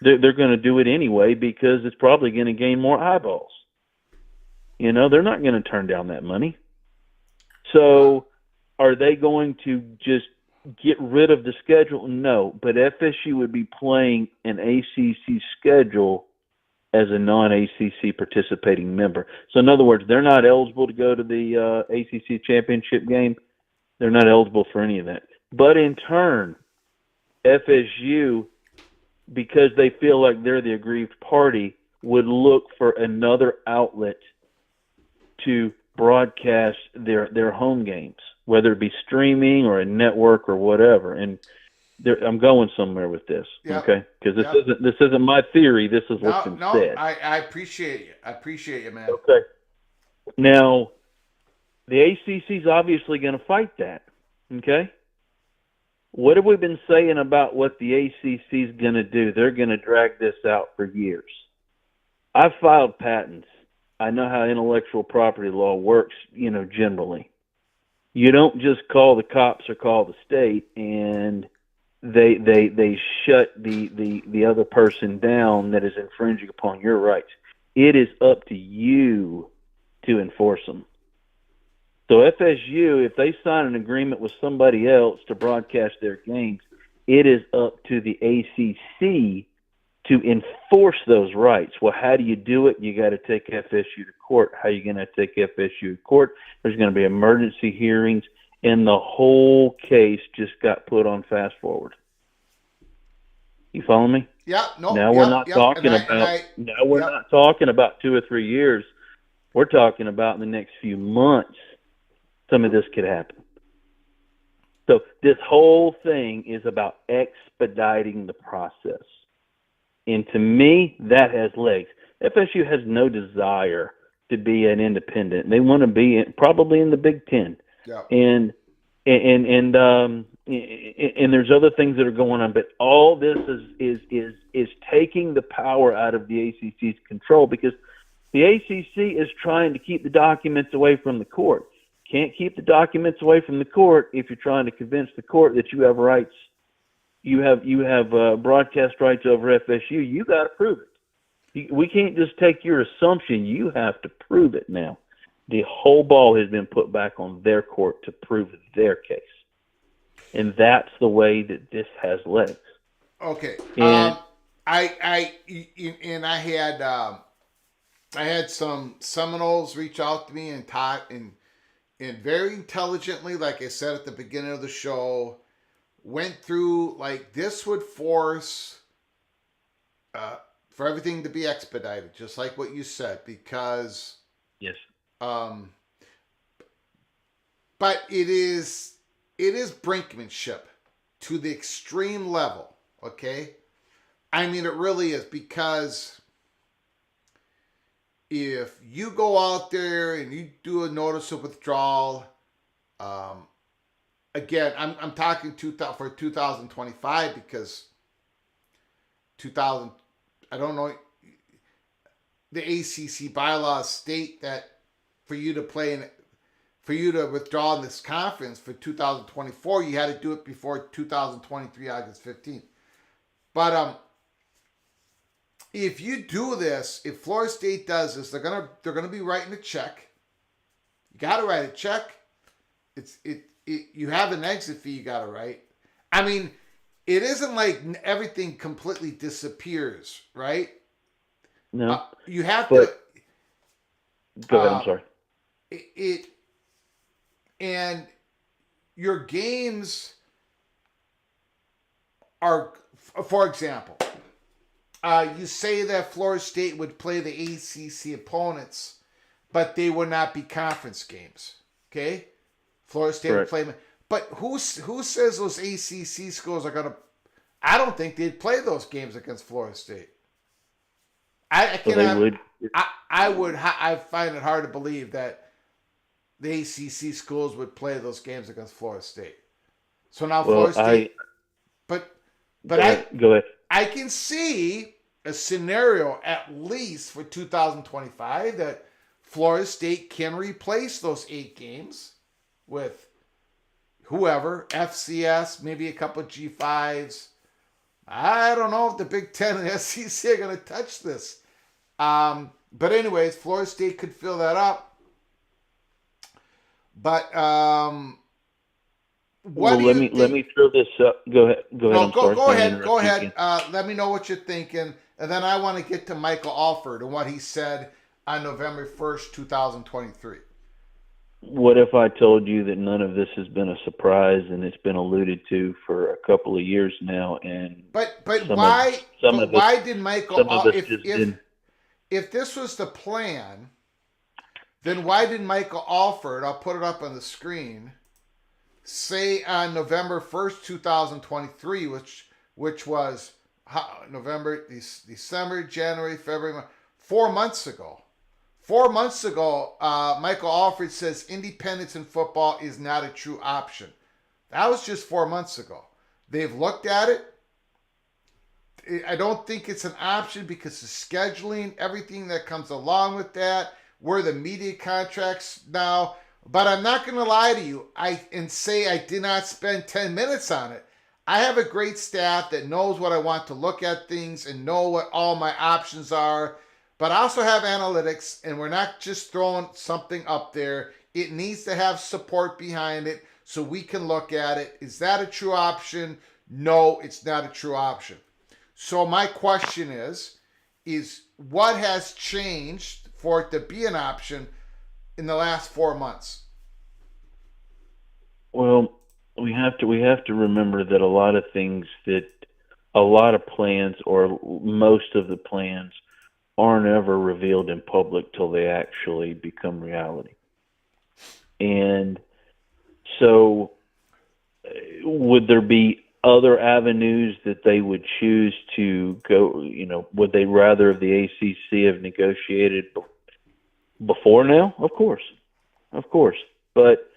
They're going to do it anyway, because it's probably going to gain more eyeballs. They're not going to turn down that money. So are they going to just get rid of the schedule? No, but FSU would be playing an ACC schedule as a non-ACC participating member. So in other words, they're not eligible to go to the ACC championship game. They're not eligible for any of that. But in turn, FSU, because they feel like they're the aggrieved party, would look for another outlet to broadcast their home games, whether it be streaming or a network or whatever. And I'm going somewhere with this, okay? Because this isn't my theory. This is what's been said. I appreciate you. I appreciate you, man. Okay. Now, the ACC is obviously going to fight that, okay? What have we been saying about what the ACC is going to do? They're going to drag this out for years. I've filed patents. I know how intellectual property law works, generally. You don't just call the cops or call the state and they shut the other person down that is infringing upon your rights. It is up to you to enforce them. So FSU, if they sign an agreement with somebody else to broadcast their games, it is up to the ACC to enforce those rights. Well, how do you do it? You got to take FSU to court. How are you going to take FSU to court? There's going to be emergency hearings. And the whole case just got put on fast forward. You follow me? Yeah. No. Now we're not talking about. Now we're not talking about 2 or 3 years. We're talking about in the next few months. Some of this could happen. So this whole thing is about expediting the process, and to me, that has legs. FSU has no desire to be an independent. They want to be probably in the Big Ten. Yeah. And there's other things that are going on, but all this is taking the power out of the ACC's control, because the ACC is trying to keep the documents away from the court. Can't keep the documents away from the court if you're trying to convince the court that you have rights. You have broadcast rights over FSU. You got to prove it. We can't just take your assumption. You have to prove it now. The whole ball has been put back on their court to prove their case. And that's the way that this has legs. Okay. And I had some Seminoles reach out to me and talk and very intelligently, like I said at the beginning of the show, went through like this would force for everything to be expedited, just like what you said, because yes. But it is brinkmanship to the extreme level, okay? I mean, it really is, because if you go out there and you do a notice of withdrawal, again, I'm talking for 2025 because 2000, I don't know, the ACC bylaws state that for you to withdraw in this conference for 2024, you had to do it before 2023 August 15th. But if you do this, if Florida State does this, they're gonna be writing a check. You got to write a check. You have an exit fee you got to write. I mean, it isn't like everything completely disappears, right? No, you have but, to. Go ahead. I'm sorry. And your games are, for example, you say that Florida State would play the ACC opponents, but they would not be conference games. Okay, Florida State would play them. But who says those ACC schools are gonna? I don't think they'd play those games against Florida State. I find it hard to believe that the ACC schools would play those games against Florida State. So now Florida State, but go ahead. I can see a scenario at least for 2025 that Florida State can replace those 8 games with whoever, FCS, maybe a couple of G5s. I don't know if the Big Ten and SEC are going to touch this. But anyways, Florida State could fill that up. But let me throw this up. Go ahead. No, go ahead. Let me know what you're thinking, and then I want to get to Michael Alford and what he said on November 1st, 2023. What if I told you that none of this has been a surprise and it's been alluded to for a couple of years now? And but why did Michael? If this was the plan, then why did Michael Alford? I'll put it up on the screen. Say on November 1st, 2023, which was November, December, January, February, March, 4 months ago. 4 months ago, Michael Alford says independence in football is not a true option. That was just 4 months ago. They've looked at it. I don't think it's an option because of scheduling, everything that comes along with that. We're the media contracts now. But I'm not going to lie to you and say I did not spend 10 minutes on it. I have a great staff that knows what I want to look at things and know what all my options are. But I also have analytics, and we're not just throwing something up there. It needs to have support behind it so we can look at it. Is that a true option? No, it's not a true option. So my question is what has changed for it to be an option in the last 4 months? Well, we have to remember that a lot of plans or most of the plans aren't ever revealed in public till they actually become reality. And so would there be other avenues that they would choose to go, would they rather the ACC have negotiated before now? Of course. But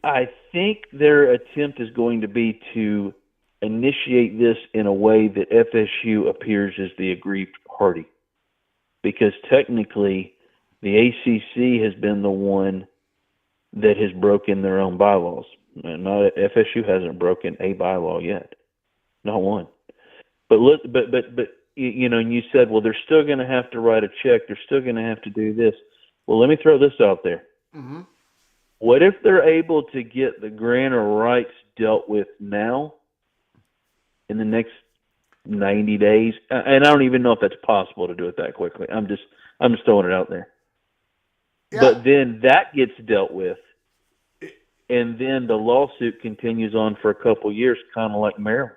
I think their attempt is going to be to initiate this in a way that FSU appears as the aggrieved party, because technically the ACC has been the one that has broken their own bylaws. FSU hasn't broken a bylaw yet, not one. But you said, well, they're still going to have to write a check. They're still going to have to do this. Well, let me throw this out there. Mm-hmm. What if they're able to get the grant of rights dealt with now in the next 90 days? And I don't even know if that's possible to do it that quickly. I'm just throwing it out there. Yeah. But then that gets dealt with, and then the lawsuit continues on for a couple of years, kind of like Maryland.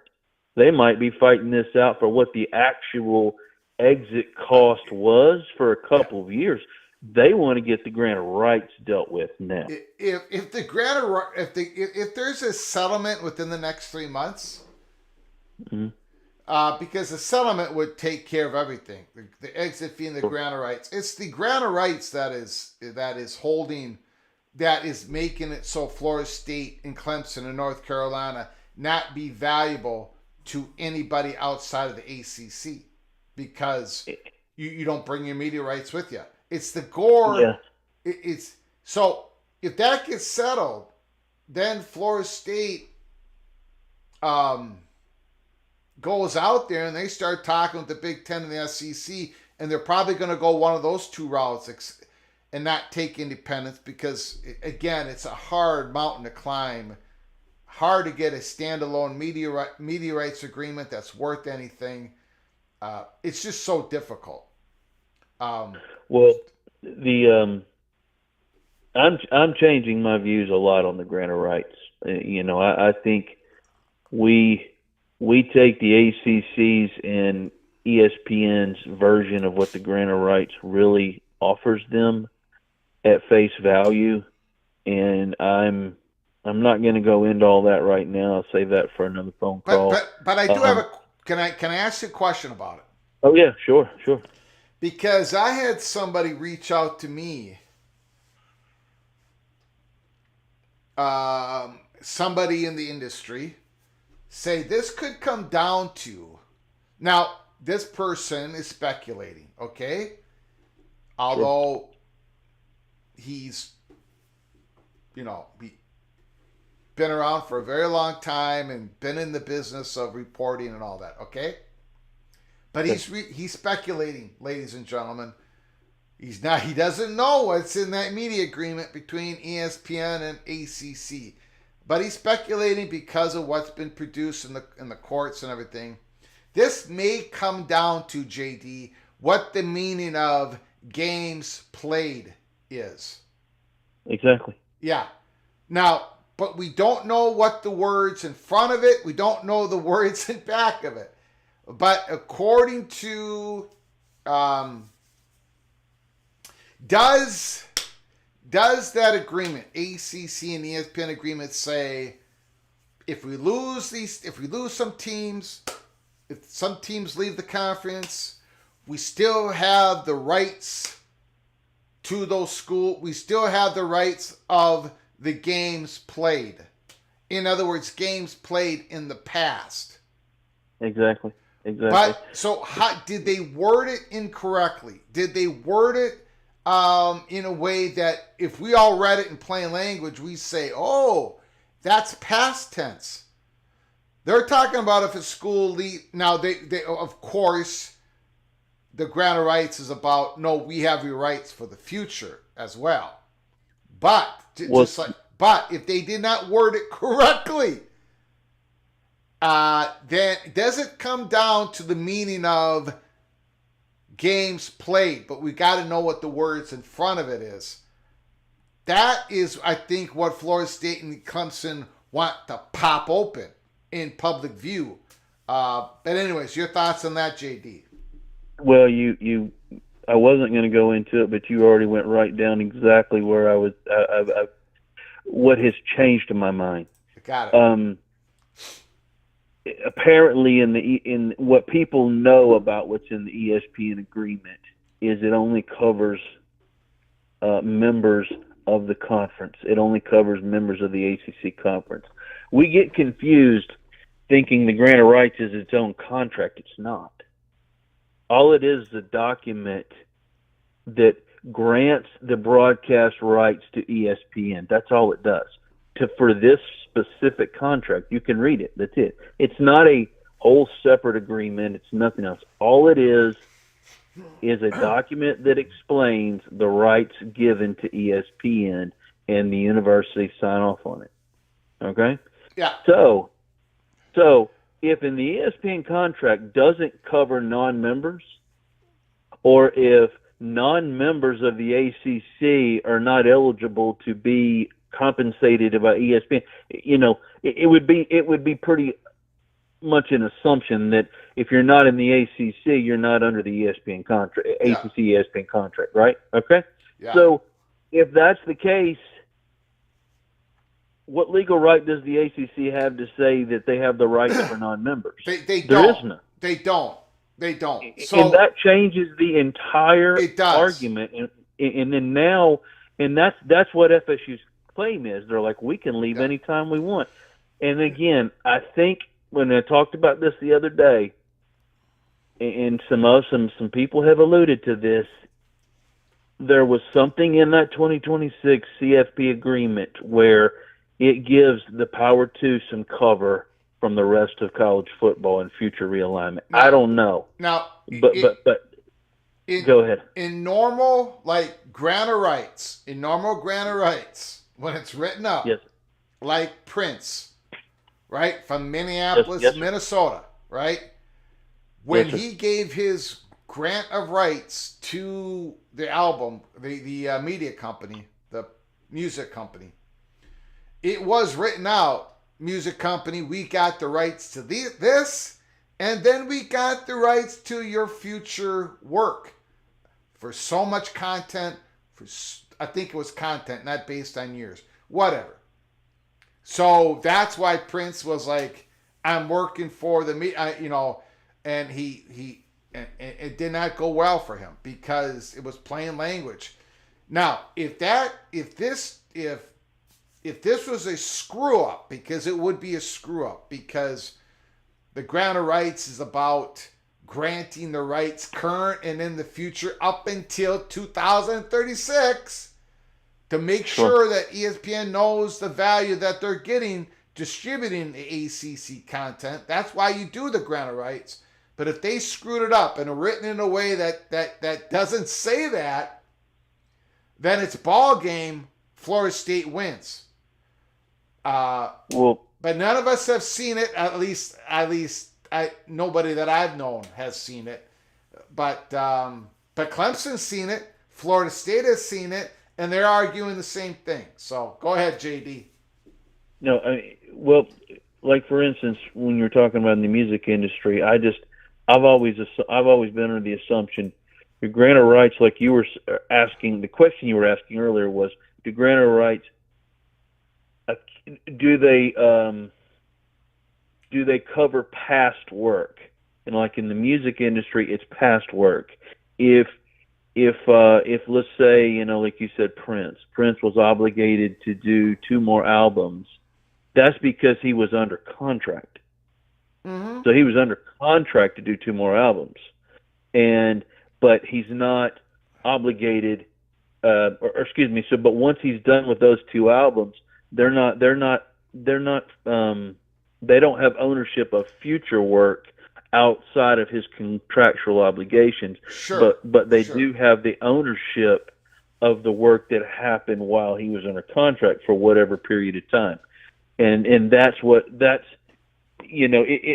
They might be fighting this out for what the actual exit cost was for a couple of years. They want to get the grant of rights dealt with now. If there's a settlement within the next 3 months, mm-hmm. because the settlement would take care of everything. The exit fee and the grant of rights. It's the grant of rights that is making it so Florida State and Clemson and North Carolina not be valuable to anybody outside of the ACC because you don't bring your media rights with you. It's the gore. Yeah. It's so if that gets settled, then Florida State goes out there and they start talking with the Big Ten and the SEC, and they're probably going to go one of those two routes and not take independence because, again, it's a hard mountain to climb. Hard to get a standalone media rights agreement that's worth anything. It's just so difficult. Well, I'm changing my views a lot on the grant of rights. I think we take the ACC's and ESPN's version of what the grant of rights really offers them at face value, and I'm not going to go into all that right now. I'll save that for another phone call. But I do have a. Can I ask you a question about it? Oh yeah, sure. Because I had somebody reach out to me. Somebody in the industry say this could come down to. Now, this person is speculating, okay? Although he's, been around for a very long time and been in the business of reporting and all that, okay? But he's speculating, ladies and gentlemen. He doesn't know what's in that media agreement between ESPN and ACC. But he's speculating because of what's been produced in the courts and everything. This may come down to, JD, what the meaning of games played is. Exactly. Yeah. Now, but we don't know what the words in front of it, we don't know the words in back of it. But according to, does that agreement, ACC and ESPN agreement, say if we lose some teams, if some teams leave the conference, we still have the rights to those schools. We still have the rights of the games played. In other words, games played in the past. Exactly. But so how did they word it incorrectly? Did they word it in a way that if we all read it in plain language, we say, oh, that's past tense. They're talking about if a school now they of course the grant of rights is about no, we have your rights for the future as well. But but if they did not word it correctly, then does it come down to the meaning of games played? But we got to know what the words in front of it is. That is, I think, what Florida State and Clemson want to pop open in public view. But anyways, your thoughts on that, JD? Well, I wasn't going to go into it, but you already went right down exactly where I was. What has changed in my mind? Got it. Apparently, in what people know about what's in the ESPN agreement is it only covers members of the conference. It only covers members of the ACC conference. We get confused thinking the grant of rights is its own contract. It's not. All it is a document that grants the broadcast rights to ESPN. That's all it does. For this specific contract, you can read it. That's it. It's not a whole separate agreement. It's nothing else. All it is a document that explains the rights given to ESPN, and the university sign off on it. Okay? Yeah. So if in the ESPN contract doesn't cover non-members, or if non-members of the ACC are not eligible to be compensated by ESPN, it would be pretty much an assumption that if you're not in the ACC, you're not under the ESPN contract, ACC ESPN contract, right? Okay. Yeah. So if that's the case, what legal right does the ACC have to say that they have the rights for non-members? They There don't. is none. They don't. And that changes the entire it does. argument. And then now, and that's what FSU's claim is. They're like, we can leave anytime we want. And again, I think when I talked about this the other day, and some people have alluded to this, there was something in that 2026 CFP agreement where it gives the Power 2 some cover from the rest of college football and future realignment. Now, I don't know. Now, but go ahead. In normal, grant of rights, when it's written up, yes. like Prince, right, from Minneapolis, yes, Minnesota, right? When yes, he gave his grant of rights to the album, the media company, the music company, it was written out, music company, we got the rights to this, and then we got the rights to your future work for so much content. I think it was content, not based on years, whatever. So that's why Prince was like, I'm working for the and it did not go well for him because it was plain language. Now, if this was a screw up, because it would be a screw up, because the grant of rights is about granting the rights current and in the future up until 2036 to make sure that ESPN knows the value that they're getting distributing the ACC content. That's why you do the grant of rights. But if they screwed it up and are written in a way that doesn't say that, then it's ball game. Florida State wins. But none of us have seen it. At least, nobody that I've known has seen it. But Clemson's seen it. Florida State has seen it, and they're arguing the same thing. So go ahead, JD. No, like for instance, when you're talking about in the music industry, I've always been under the assumption your grant of rights, like you were asking, the question you were asking earlier was, do grant of rights, do they cover past work? And like in the music industry, it's past work. If let's say, like you said, Prince was obligated to do 2 more albums, that's because he was under contract. Mm-hmm. So he was under contract to do 2 more albums, but he's not obligated. But once he's done with those 2 albums, they don't have ownership of future work outside of his contractual obligations. Sure. But they do have the ownership of the work that happened while he was under contract for whatever period of time. And it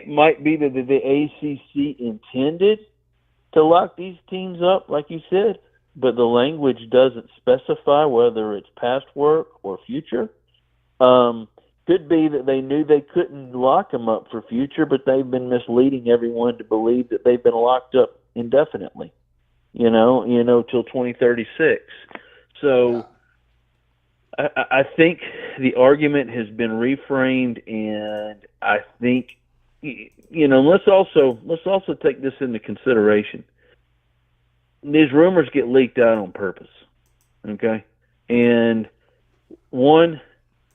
might be that the ACC intended to lock these teams up, like you said, but the language doesn't specify whether it's past work or future. Could be that they knew they couldn't lock them up for future, but they've been misleading everyone to believe that they've been locked up indefinitely, till 2036. So I think the argument has been reframed, and I think, let's also take this into consideration. These rumors get leaked out on purpose, okay? And one,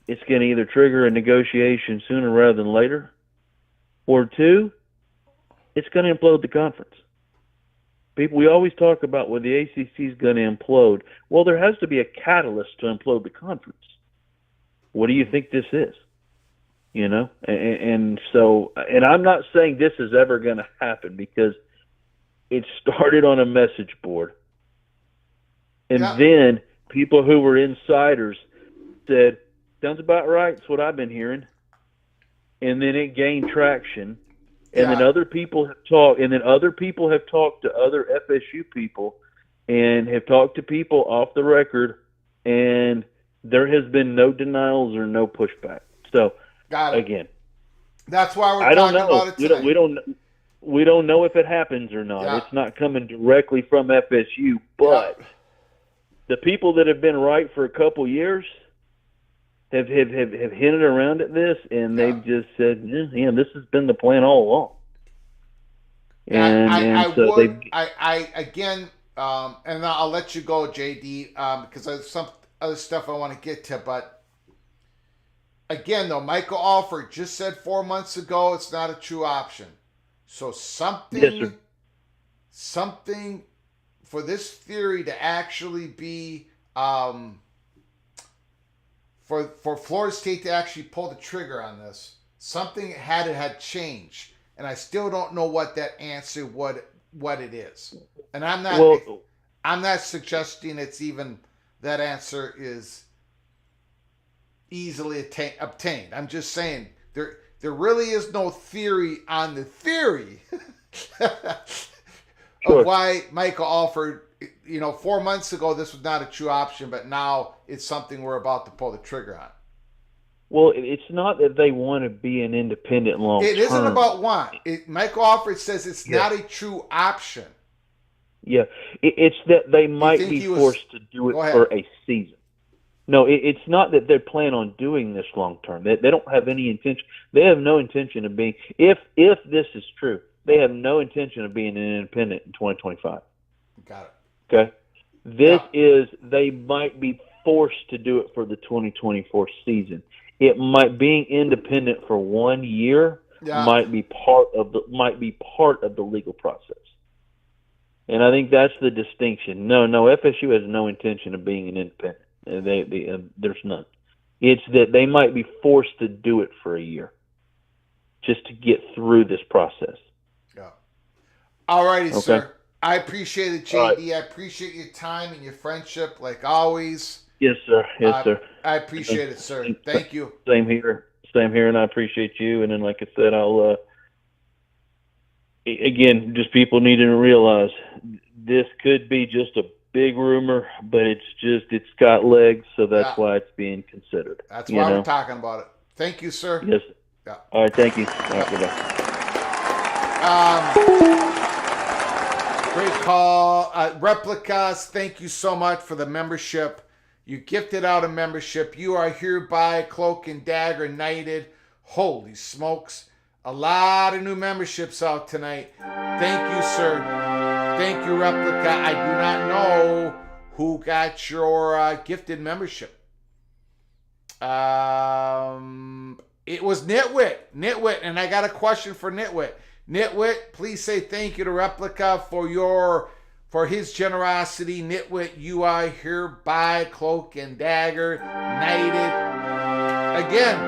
it's going to either trigger a negotiation sooner rather than later, or 2, it's going to implode the conference. We always talk about, the ACC is going to implode. Well, there has to be a catalyst to implode the conference. What do you think this is? And I'm not saying this is ever going to happen, because it started on a message board. And then people who were insiders said, sounds about right. It's what I've been hearing. And then it gained traction. And then other people have talked. And then other people have talked to other FSU people, and have talked to people off the record. And there has been no denials or no pushback. So, again, that's why we're talking about it today. We don't know if it happens or not. It's not coming directly from FSU, but the people that have been right for a couple years have hinted around at this, and they've just said, this has been the plan all along. Again, and I'll let you go, JD, because there's some other stuff I want to get to. But again, though, Michael Alford just said 4 months ago it's not a true option. So something for this theory to actually be for Florida State to actually pull the trigger on this, something had changed, and I still don't know what that answer what it is. And I'm not suggesting it's even that answer is easily obtained. I'm just saying there really is no theory on the theory of why Michael Alford, 4 months ago this was not a true option, but now it's something we're about to pull the trigger on. Well, it's not that they want to be an independent long term. It isn't about want. Michael Alford says it's not a true option. Yeah, it's that they might be forced to do it for a season. No, it's not that they plan on doing this long term. They don't have any intention. They have no intention of being. If this is true, they have no intention of being an independent in 2025. Got it. Okay. This is they might be forced to do it for the 2024 season. It might being independent for 1 year might be part of the legal process. And I think that's the distinction. No, FSU has no intention of being an independent. There's none. It's that they might be forced to do it for a year just to get through this process. Yeah. All righty, sir. I appreciate it, JD. I appreciate your time and your friendship, like always. Yes, sir. Yes, sir. I appreciate it, sir. Thank you. Same here, and I appreciate you. And then, like I said, I'll again, just people need to realize this could be just a big rumor, but it's got legs, so that's why it's being considered. That's why we're talking about it. Thank you, sir. Yes. Yeah. All right. Thank you. All right, goodbye. Great call. Replicas, thank you so much for the membership. You gifted out a membership. You are hereby Cloak and Dagger Knighted. Holy smokes. A lot of new memberships out tonight. Thank you, sir. Thank you, Replica. I do not know who got your gifted membership. It was Nitwit, and I got a question for Nitwit. Nitwit, please say thank you to Replica for his generosity. Nitwit, you are hereby Cloak and Dagger Knighted. Again,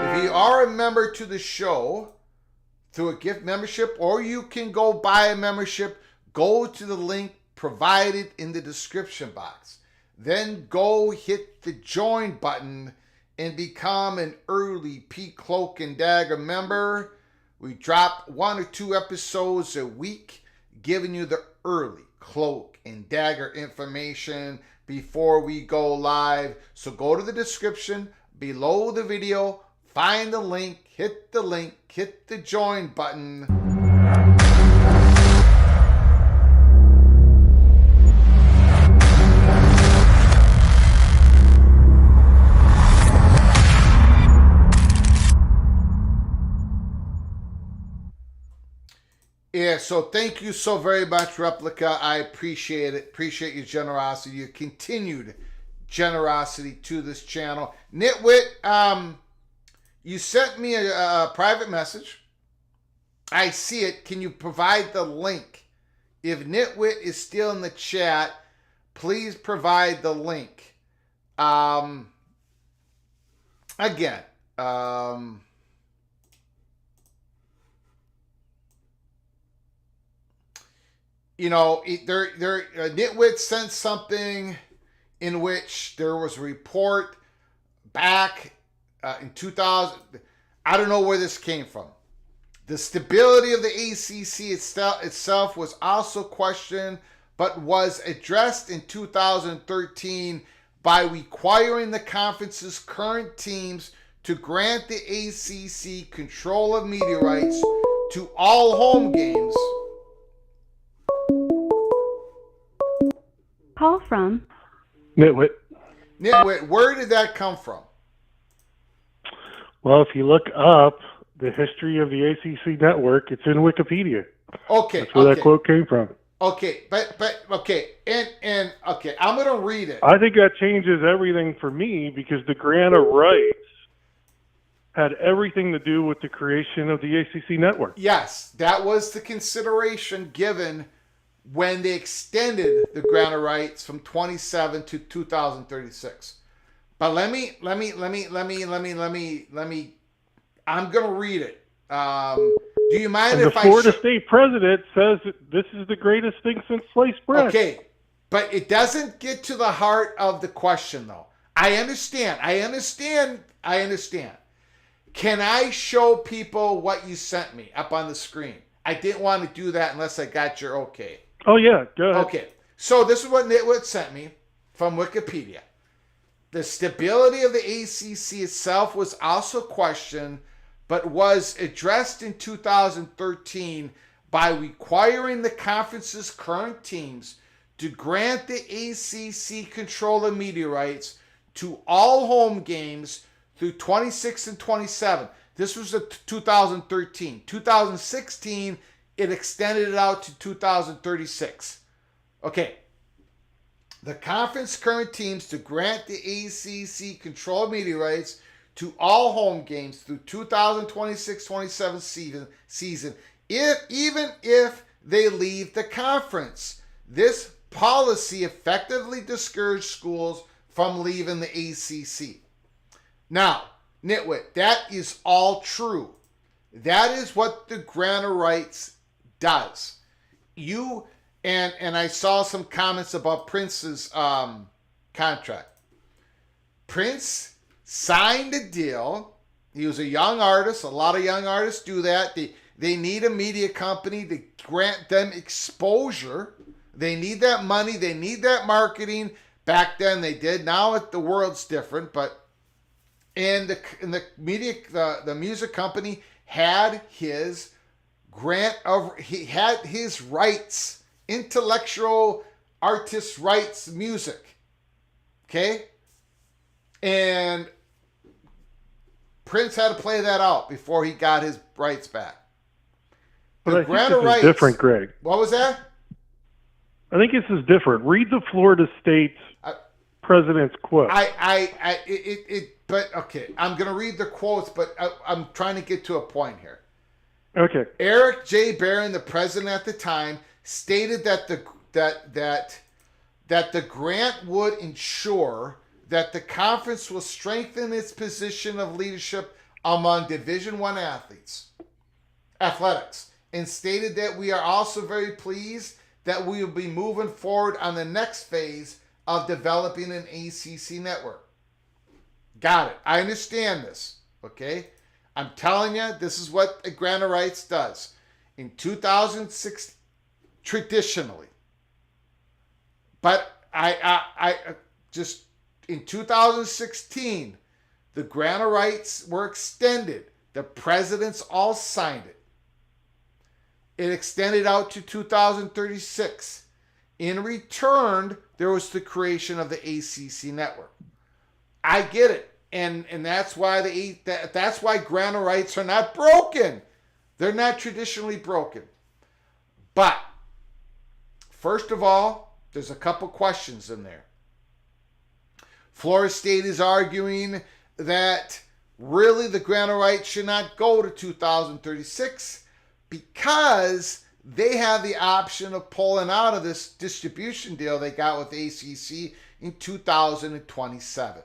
if you are a member to the show through a gift membership, or you can go buy a membership, go to the link provided in the description box. Then go hit the join button and become an early P Cloak and Dagger member. We drop 1 or 2 episodes a week, giving you the early Cloak and Dagger information before we go live. So go to the description below the video, find the link, hit the join button. Yeah, so thank you so very much, Replica. I appreciate it. Appreciate your generosity, your continued generosity to this channel. Nitwit, you sent me a private message. I see it. Can you provide the link? If Nitwit is still in the chat, please provide the link. Again, Nitwit sent something in which there was a report back in 2000. I don't know where this came from. The stability of the ACC itself was also questioned, but was addressed in 2013 by requiring the conference's current teams to grant the ACC control of media rights to all home games. Call from Nitwit. Nitwit, where did that come from? Well, if you look up the history of the ACC network. It's in Wikipedia. Okay. That's where that quote came from. Okay, but okay, and okay, I'm gonna read it. I think that changes everything for me because the grant of rights had everything to do with the creation of the ACC network. Yes, that was the consideration given when they extended the grant of rights from 27 to 2036. But let me. I'm gonna read it. Do you mind and if the I? Florida State president says that this is the greatest thing since sliced bread. Okay, but it doesn't get to the heart of the question, though. I understand. Can I show people what you sent me up on the screen? I didn't want to do that unless I got your okay. Oh, yeah. Go ahead. Okay. So this is what Nitwit sent me from Wikipedia. The stability of the ACC itself was also questioned, but was addressed in 2013 by requiring the conference's current teams to grant the ACC control of media rights to all home games through 26 and 27. This was a 2013. 2016, it extended it out to 2036. Okay. The conference current teams to grant the ACC control of media rights to all home games through 2026-27 season, even if they leave the conference. This policy effectively discouraged schools from leaving the ACC. Now, Nitwit, that is all true. That is what the grant of rights does. And I saw some comments about Prince's contract. Prince signed a deal. He was a young artist. A lot of young artists do that. They need a media company to grant them exposure. They need that money. They need that marketing. Back then they did. Now the world's different. But the music company had his grant of, he had his rights, intellectual artist rights music. Okay? And Prince had to play that out before he got his rights back. But I think this is different, Greg. What was that? I think this is different. Read the Florida State president's quote. But okay, I'm going to read the quotes, but I'm trying to get to a point here. Okay. Eric J. Barron, the president at the time, stated that the grant would ensure that the conference will strengthen its position of leadership among Division I athletics, and stated that we are also very pleased that we will be moving forward on the next phase of developing an ACC network. Got it. I understand this. Okay? I'm telling you, this is what a grant of rights does. In 2006, traditionally, but in 2016, the grant of rights were extended. The presidents all signed it. It extended out to 2036. In return, there was the creation of the ACC network. I get it, and that's why that's why grant of rights are not broken. They're not traditionally broken. But first of all, there's a couple questions in there. Florida State is arguing that really the grant of rights should not go to 2036 because they have the option of pulling out of this distribution deal they got with ACC in 2027.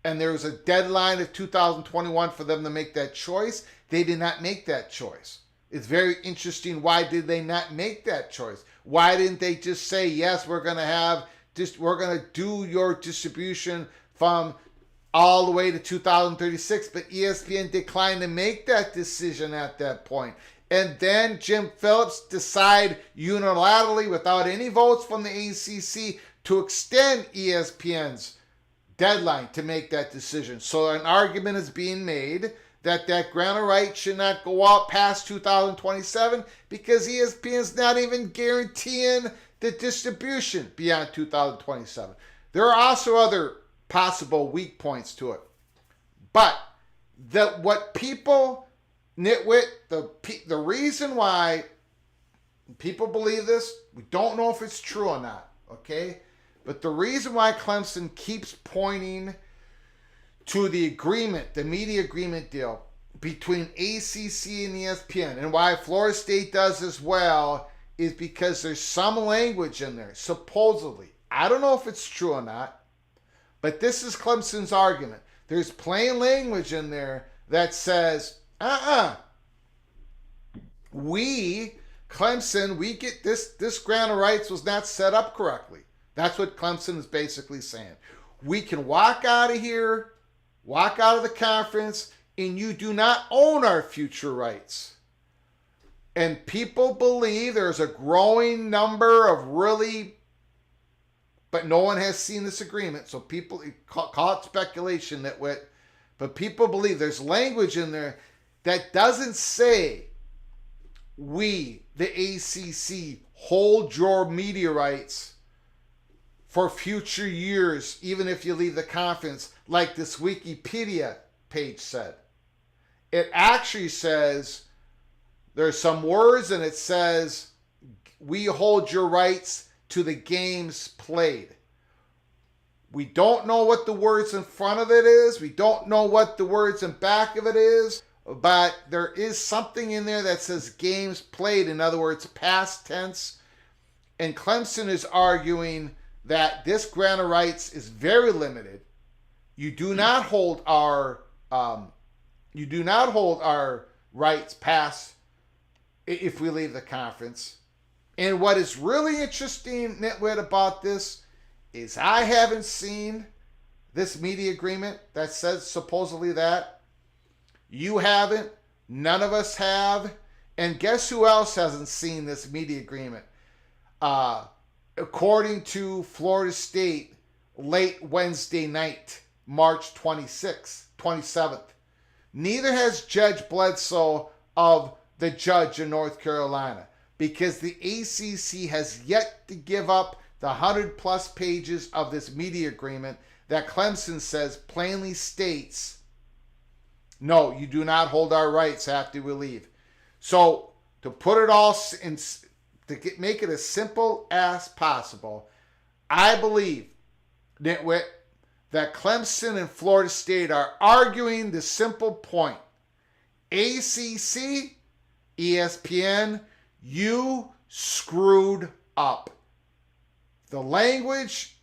And there was a deadline of 2021 for them to make that choice. They did not make that choice. It's very interesting. Why did they not make that choice? Why didn't they just say, yes, we're going to do your distribution from all the way to 2036, but ESPN declined to make that decision at that point. And then Jim Phillips decided unilaterally, without any votes from the ACC, to extend ESPN's deadline to make that decision. So an argument is being made that grant of rights should not go out past 2027 because ESPN is not even guaranteeing the distribution beyond 2027. There are also other possible weak points to it. But what people Nitwit, the reason why people believe this, we don't know if it's true or not, okay? But the reason why Clemson keeps pointing to the agreement, the media agreement deal between ACC and ESPN, and why Florida State does as well, is because there's some language in there, supposedly. I don't know if it's true or not, but this is Clemson's argument. There's plain language in there that says, Clemson, we get this grant of rights was not set up correctly. That's what Clemson is basically saying. We can walk out of here, walk out of the conference, and you do not own our future rights. And people believe there's a growing number of but no one has seen this agreement, so people call it speculation, but people believe there's language in there that doesn't say we, the ACC, hold your media rights for future years, even if you leave the conference, like this Wikipedia page said. It actually says, there's some words, and it says, we hold your rights to the games played. We don't know what the words in front of it is. We don't know what the words in back of it is. But there is something in there that says games played. In other words, past tense. And Clemson is arguing that this grant of rights is very limited. You do not hold our rights past if we leave the conference. And what is really interesting, Nitwit, about this is I haven't seen this media agreement that says supposedly that. You haven't. None of us have. And guess who else hasn't seen this media agreement? According to Florida State, late Wednesday night, March 27th. Neither has Judge Bledsoe of the judge in North Carolina, because the ACC has yet to give up the 100+ pages of this media agreement that Clemson says plainly states, no, you do not hold our rights after we leave. So to put it all in, make it as simple as possible, I believe, Nitwit, that Clemson and Florida State are arguing the simple point. ACC, ESPN, you screwed up. The language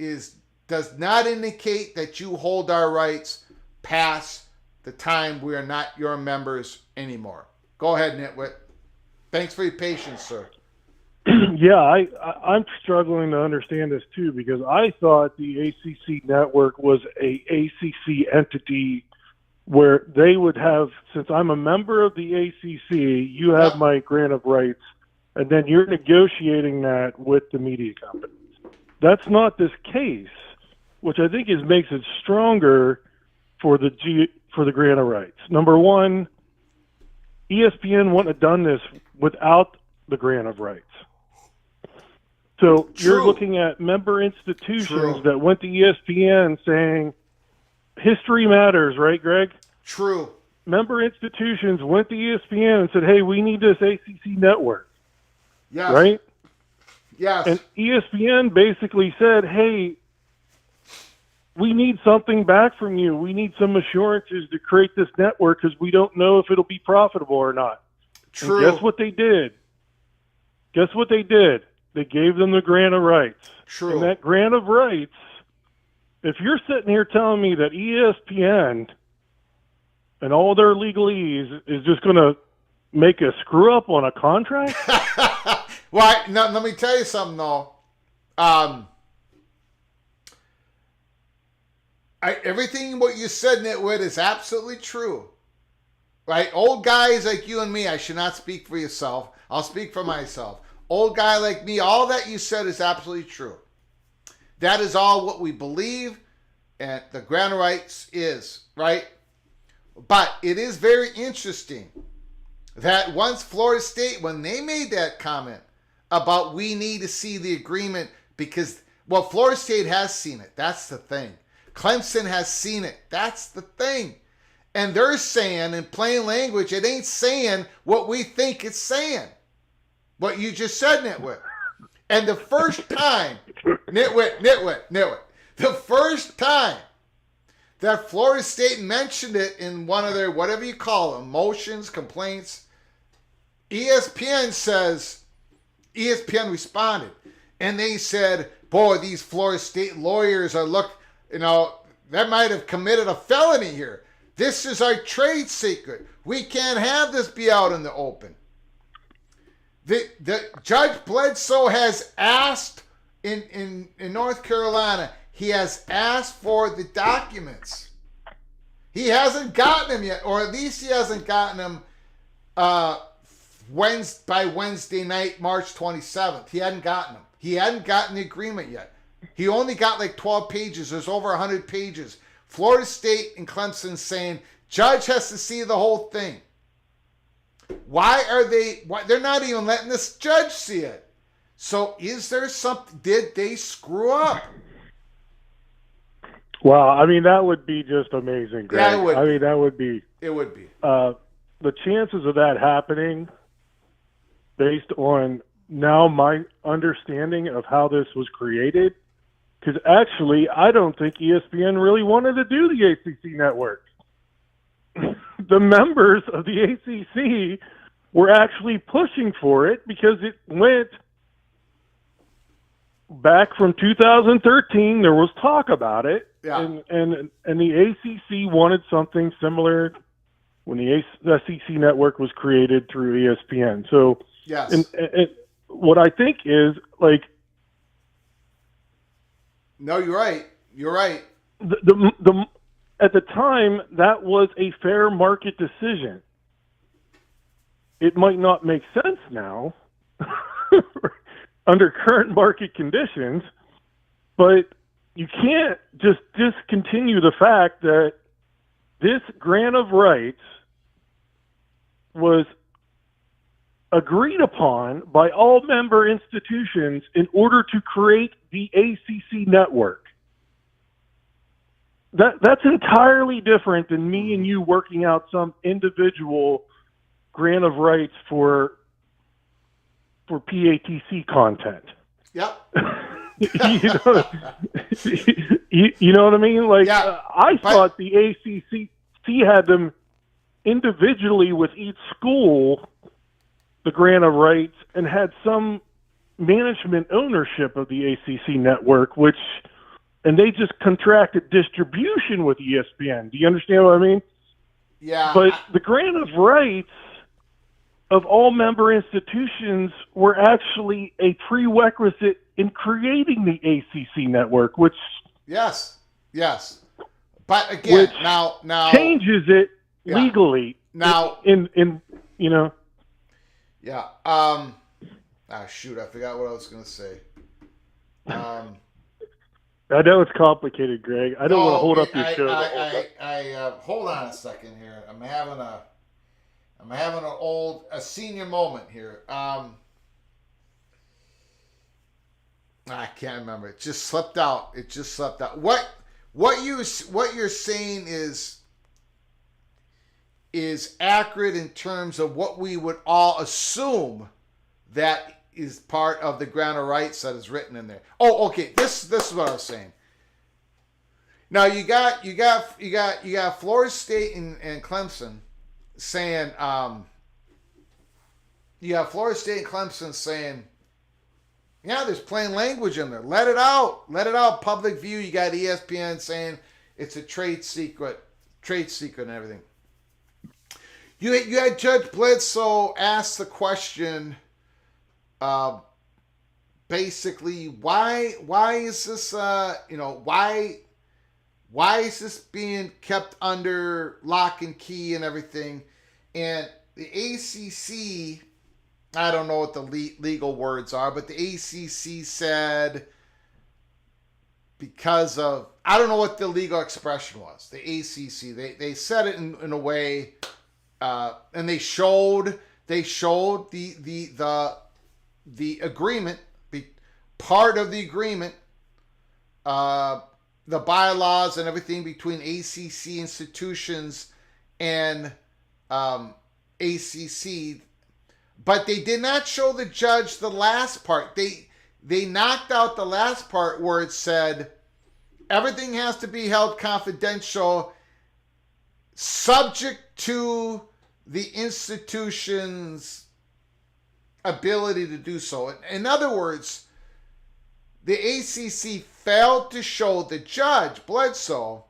does not indicate that you hold our rights past the time we are not your members anymore. Go ahead, Nitwit. Thanks for your patience, sir. Yeah, I'm struggling to understand this too, because I thought the ACC network was a ACC entity where they would have, since I'm a member of the ACC, you have my grant of rights, and then you're negotiating that with the media companies. That's not this case, which I think makes it stronger for the grant of rights. Number one, ESPN wouldn't have done this without the grant of rights. So you're looking at member institutions that went to ESPN saying, history matters, right, Greg? True. Member institutions went to ESPN and said, hey, we need this ACC network. Yes. Right? Yes. And ESPN basically said, hey, we need something back from you. We need some assurances to create this network because we don't know if it'll be profitable or not. True. And guess what they did? They gave them the grant of rights. True. And that grant of rights, if you're sitting here telling me that ESPN and all their legalese is just going to make a screw up on a contract? Well, now, let me tell you something, though. Everything what you said, Nitwit, is absolutely true. Right? Old guys like you and me, I should not speak for yourself. I'll speak for myself. Old guy like me, all that you said is absolutely true. That is all what we believe, and the grant of rights is, right? But it is very interesting that once Florida State, when they made that comment about we need to see the agreement because, well, Florida State has seen it. That's the thing. Clemson has seen it. That's the thing. And they're saying in plain language, it ain't saying what we think it's saying. What you just said, Nitwit. And the first time, Nitwit, the first time that Florida State mentioned it in one of their, whatever you call them, motions, complaints, ESPN responded. And they said, boy, these Florida State lawyers that might have committed a felony here. This is our trade secret. We can't have this be out in the open. The Judge Bledsoe has asked in North Carolina, he has asked for the documents. He hasn't gotten them yet, or at least he hasn't gotten them by Wednesday night, March 27th. He hadn't gotten them. He hadn't gotten the agreement yet. He only got like 12 pages. There's over 100 pages. Florida State and Clemson saying, Judge has to see the whole thing. They're not even letting this judge see it. So is there something, did they screw up? Well, I mean, that would be just amazing, Greg. Yeah, it would. It would be. The chances of that happening, based on now my understanding of how this was created, because actually I don't think ESPN really wanted to do the ACC network. The members of the ACC were actually pushing for it because it went back from 2013. There was talk about it, and the ACC wanted something similar when the SEC network was created through ESPN. So, yes, and what I think is like, no, you're right. You're right. The at the time, that was a fair market decision. It might not make sense now under current market conditions, but you can't just discontinue the fact that this grant of rights was agreed upon by all member institutions in order to create the ACC network. That's entirely different than me and you working out some individual grant of rights for PATC content. Yep. you know what I mean? Like, yeah, I thought the ACC had them individually with each school, the grant of rights, and had some management ownership of the ACC network, and they just contracted distribution with ESPN. Do you understand what I mean? Yeah. But the grant of rights of all member institutions were actually a prerequisite in creating the ACC network, which yes. But again, now changes it legally. Now in you know. Yeah. Shoot, I forgot what I was going to say. I know it's complicated, Greg. I don't want to hold up your show. Hold on a second here. I'm having a senior moment here. I can't remember. It just slipped out. What you're saying is accurate in terms of what we would all assume that is part of the grant of rights that is written in there. Oh, okay. This is what I was saying. Now you got Florida State and Clemson saying yeah, there's plain language in there. Let it out. Public view. You got ESPN saying it's a trade secret and everything. You had Judge Bledsoe ask the question, basically, why is this why is this being kept under lock and key and everything? And the ACC, I don't know what the legal words are, but the ACC said because of, I don't know what the legal expression was. The ACC, they said it in a way, and they showed the agreement, part of the agreement, the bylaws and everything between ACC institutions and ACC, but they did not show the judge the last part. They knocked out the last part where it said everything has to be held confidential, subject to the institution's ability to do so. In other words, the ACC failed to show the judge, Bledsoe,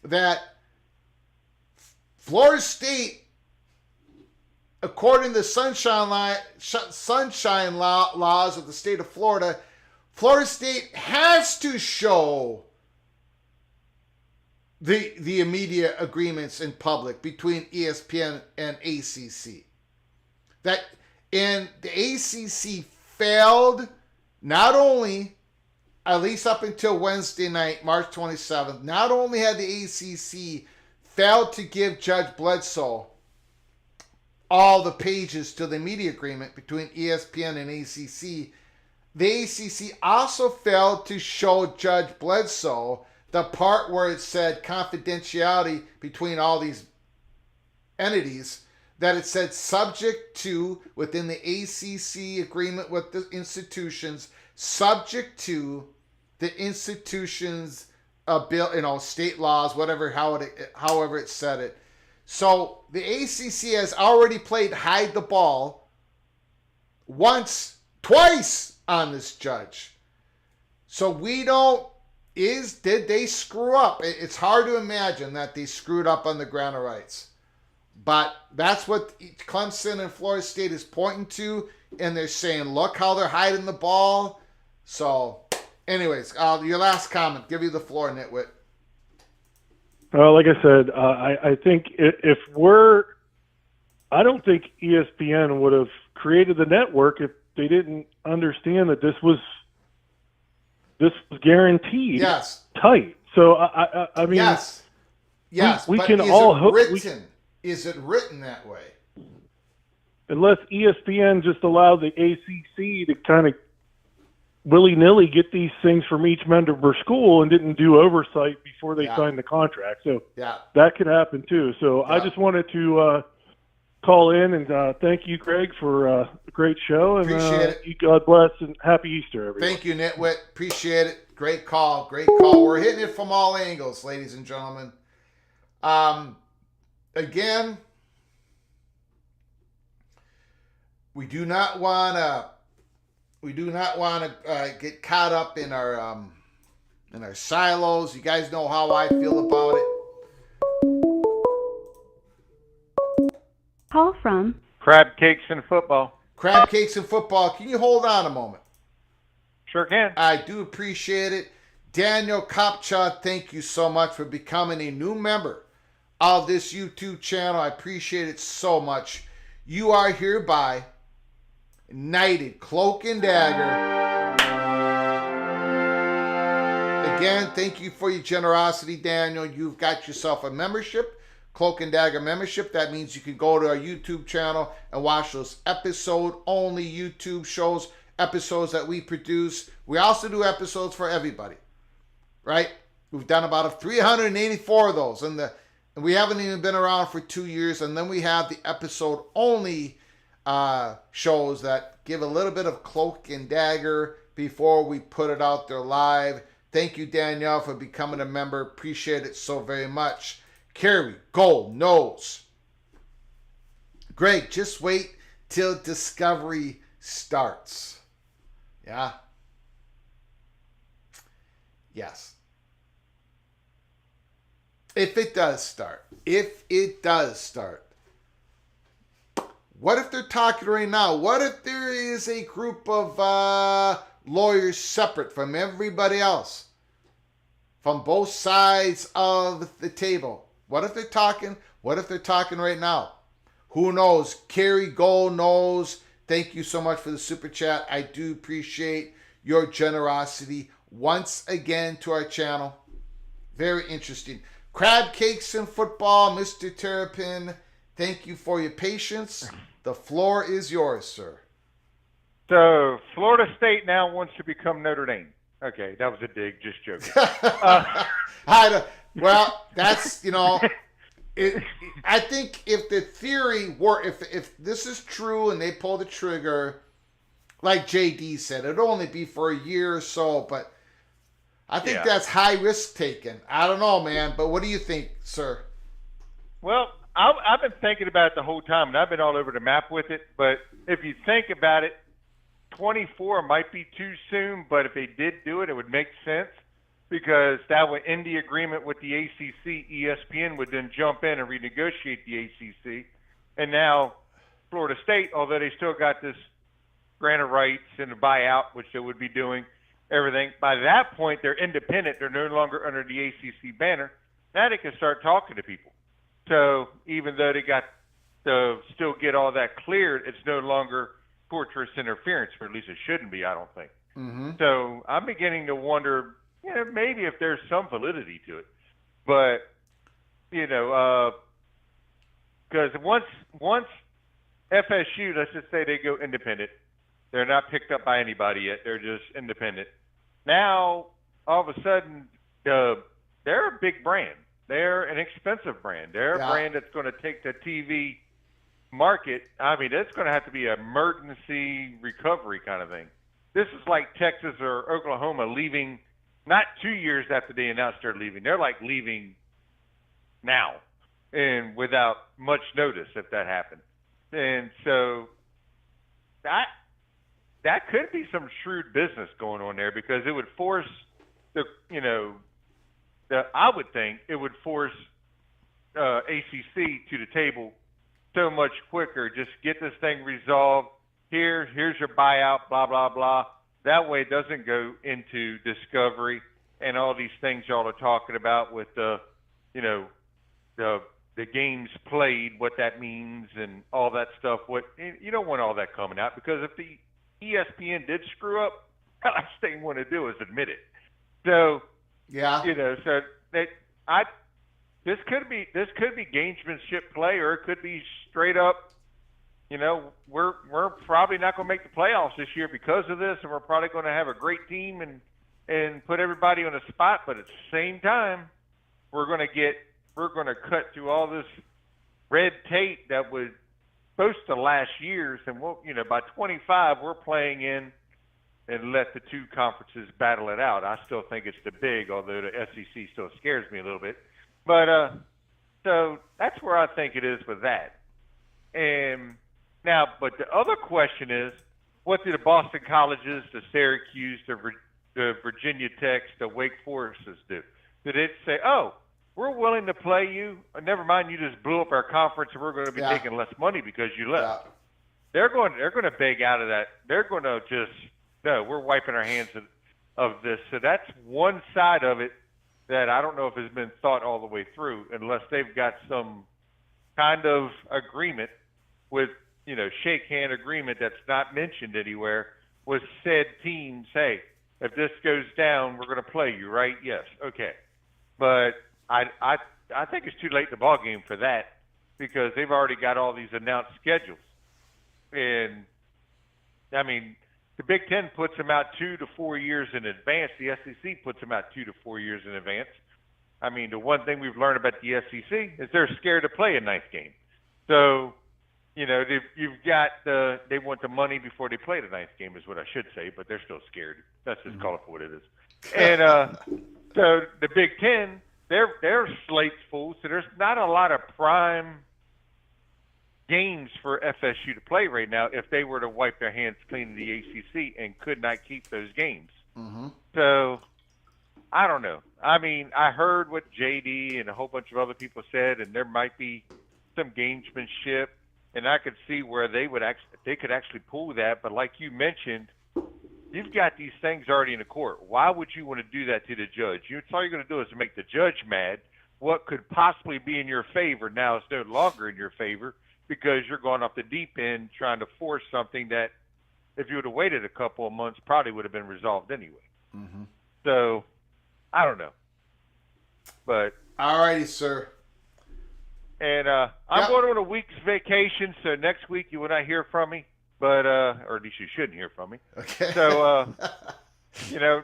that Florida State, according to the sunshine laws of the state of Florida, Florida State has to show the immediate agreements in public between ESPN and ACC. And the ACC failed not only, at least up until Wednesday night, March 27th, not only had the ACC failed to give Judge Bledsoe all the pages to the media agreement between ESPN and ACC, the ACC also failed to show Judge Bledsoe the part where it said confidentiality between all these entities, that it said subject to, within the ACC agreement with the institutions, subject to the institution's bill, state laws, however it said it. So the ACC has already played hide the ball twice on this judge. So did they screw up? It's hard to imagine that they screwed up on the grant of rights. But that's what Clemson and Florida State is pointing to, and they're saying, look how they're hiding the ball. So, anyways, your last comment. Give you the floor, Nitwit. Like I said, I think I don't think ESPN would have created the network if they didn't understand that this was guaranteed. Yes. Tight. So I mean, yes. We but can is all it hope. written? Is it written that way? Unless ESPN just allowed the ACC to kind of willy-nilly get these things from each member school and didn't do oversight before they signed the contract. So that could happen too. So I just wanted to call in and thank you, Greg, for a great show. And appreciate it. God bless and happy Easter, everyone. Thank you, Nitwit. Appreciate it. Great call. We're hitting it from all angles, ladies and gentlemen. Again, we do not want to get caught up in our silos. You guys know how I feel about it. Call from Crab Cakes and Football. Crab Cakes and Football. Can you hold on a moment? Sure can. I do appreciate it. Daniel Kopcha, thank you so much for becoming a new member of this YouTube channel. I appreciate it so much. You are hereby knighted, cloak and dagger. Again, thank you for your generosity, Daniel. You've got yourself a membership, Cloak and Dagger membership. That means you can go to our YouTube channel and watch those episode-only YouTube shows, episodes that we produce. We also do episodes for everybody, right? We've done about 384 of those, and we haven't even been around for 2 years. And then we have the episode-only shows that give a little bit of Cloak and Dagger before we put it out there live. Thank you, Danielle, for becoming a member. Appreciate it so very much. Carrie, Gold, Nose. Greg, just wait till Discovery starts. Yeah? Yes. If it does start. What if they're talking right now? What if there is a group of lawyers separate from everybody else, from both sides of the table? What if they're talking? What if they're talking right now? Who knows? Carrie Gold knows. Thank you so much for the super chat. I do appreciate your generosity once again to our channel. Very interesting. Crab Cakes and Football, Mr. Terrapin. Thank you for your patience. The floor is yours, sir. So, Florida State now wants to become Notre Dame. Okay, that was a dig, just joking. Well, that's, I think if the theory were, if this is true and they pull the trigger, like JD said, it'd only be for a year or so, but I think that's high risk taken. I don't know, man, but what do you think, sir? Well, I've been thinking about it the whole time, and I've been all over the map with it. But if you think about it, 24 might be too soon, but if they did do it, it would make sense because that would end the agreement with the ACC. ESPN would then jump in and renegotiate the ACC. And now Florida State, although they still got this grant of rights and a buyout, which they would be doing, everything, by that point, they're independent. They're no longer under the ACC banner. Now they can start talking to people. So even though they got to still get all that cleared, it's no longer torturous interference, or at least it shouldn't be, I don't think. Mm-hmm. So I'm beginning to wonder, maybe if there's some validity to it. But, because once FSU, let's just say they go independent, they're not picked up by anybody yet, they're just independent. Now, all of a sudden, they're a big brand. They're an expensive brand. They're a brand that's going to take the TV market. I mean, it's going to have to be an emergency recovery kind of thing. This is like Texas or Oklahoma leaving not 2 years after they announced they're leaving. They're like leaving now and without much notice if that happened. And so that could be some shrewd business going on there because it would force I would think it would force ACC to the table so much quicker. Just get this thing resolved. Here's your buyout, blah, blah, blah. That way it doesn't go into discovery and all these things y'all are talking about with the games played, what that means and all that stuff. You don't want all that coming out because if the ESPN did screw up, the last thing you want to do is admit it. So, so this could be gamesmanship play, or it could be straight up. We're probably not going to make the playoffs this year because of this, and we're probably going to have a great team and put everybody on the spot. But at the same time, we're going to cut through all this red tape that was supposed to last years, and by 25 we're playing in and let the two conferences battle it out. I still think it's the big, although the SEC still scares me a little bit. But so that's where I think it is with that. And now, but the other question is, what do the Boston colleges, the Syracuse, the Virginia Techs, the Wake Forests do? Did it say, oh, we're willing to play you, never mind, you just blew up our conference and we're going to be taking less money because you left? Yeah. They're going to beg out of that. They're going to just, no, we're wiping our hands of this. So that's one side of it that I don't know if has been thought all the way through, unless they've got some kind of agreement with, shake hand agreement that's not mentioned anywhere with said teams. Hey, if this goes down, we're going to play you, right? Yes. Okay. But I think it's too late in the ball game for that because they've already got all these announced schedules. And, I mean, the Big Ten puts them out 2 to 4 years in advance. The SEC puts them out 2 to 4 years in advance. I mean, the one thing we've learned about the SEC is they're scared to play a ninth game. So, you've got they want the money before they play the ninth game is what I should say, but they're still scared. Let's just call it for what it is. And so the Big Ten, their slate's full, so there's not a lot of prime games for FSU to play right now if they were to wipe their hands clean in the ACC and could not keep those games. Mm-hmm. So I don't know. I mean, I heard what JD and a whole bunch of other people said, and there might be some gamesmanship, and I could see where they could actually pull that. But like you mentioned, you've got these things already in the court. Why would you want to do that to the judge? All you're going to do is make the judge mad. What could possibly be in your favor now is no longer in your favor because you're going off the deep end trying to force something that if you would have waited a couple of months probably would have been resolved anyway. Mm-hmm. So I don't know. But all righty, sir. And I'm going on a week's vacation, so next week you will not hear from me, but or at least you shouldn't hear from me. Okay. So,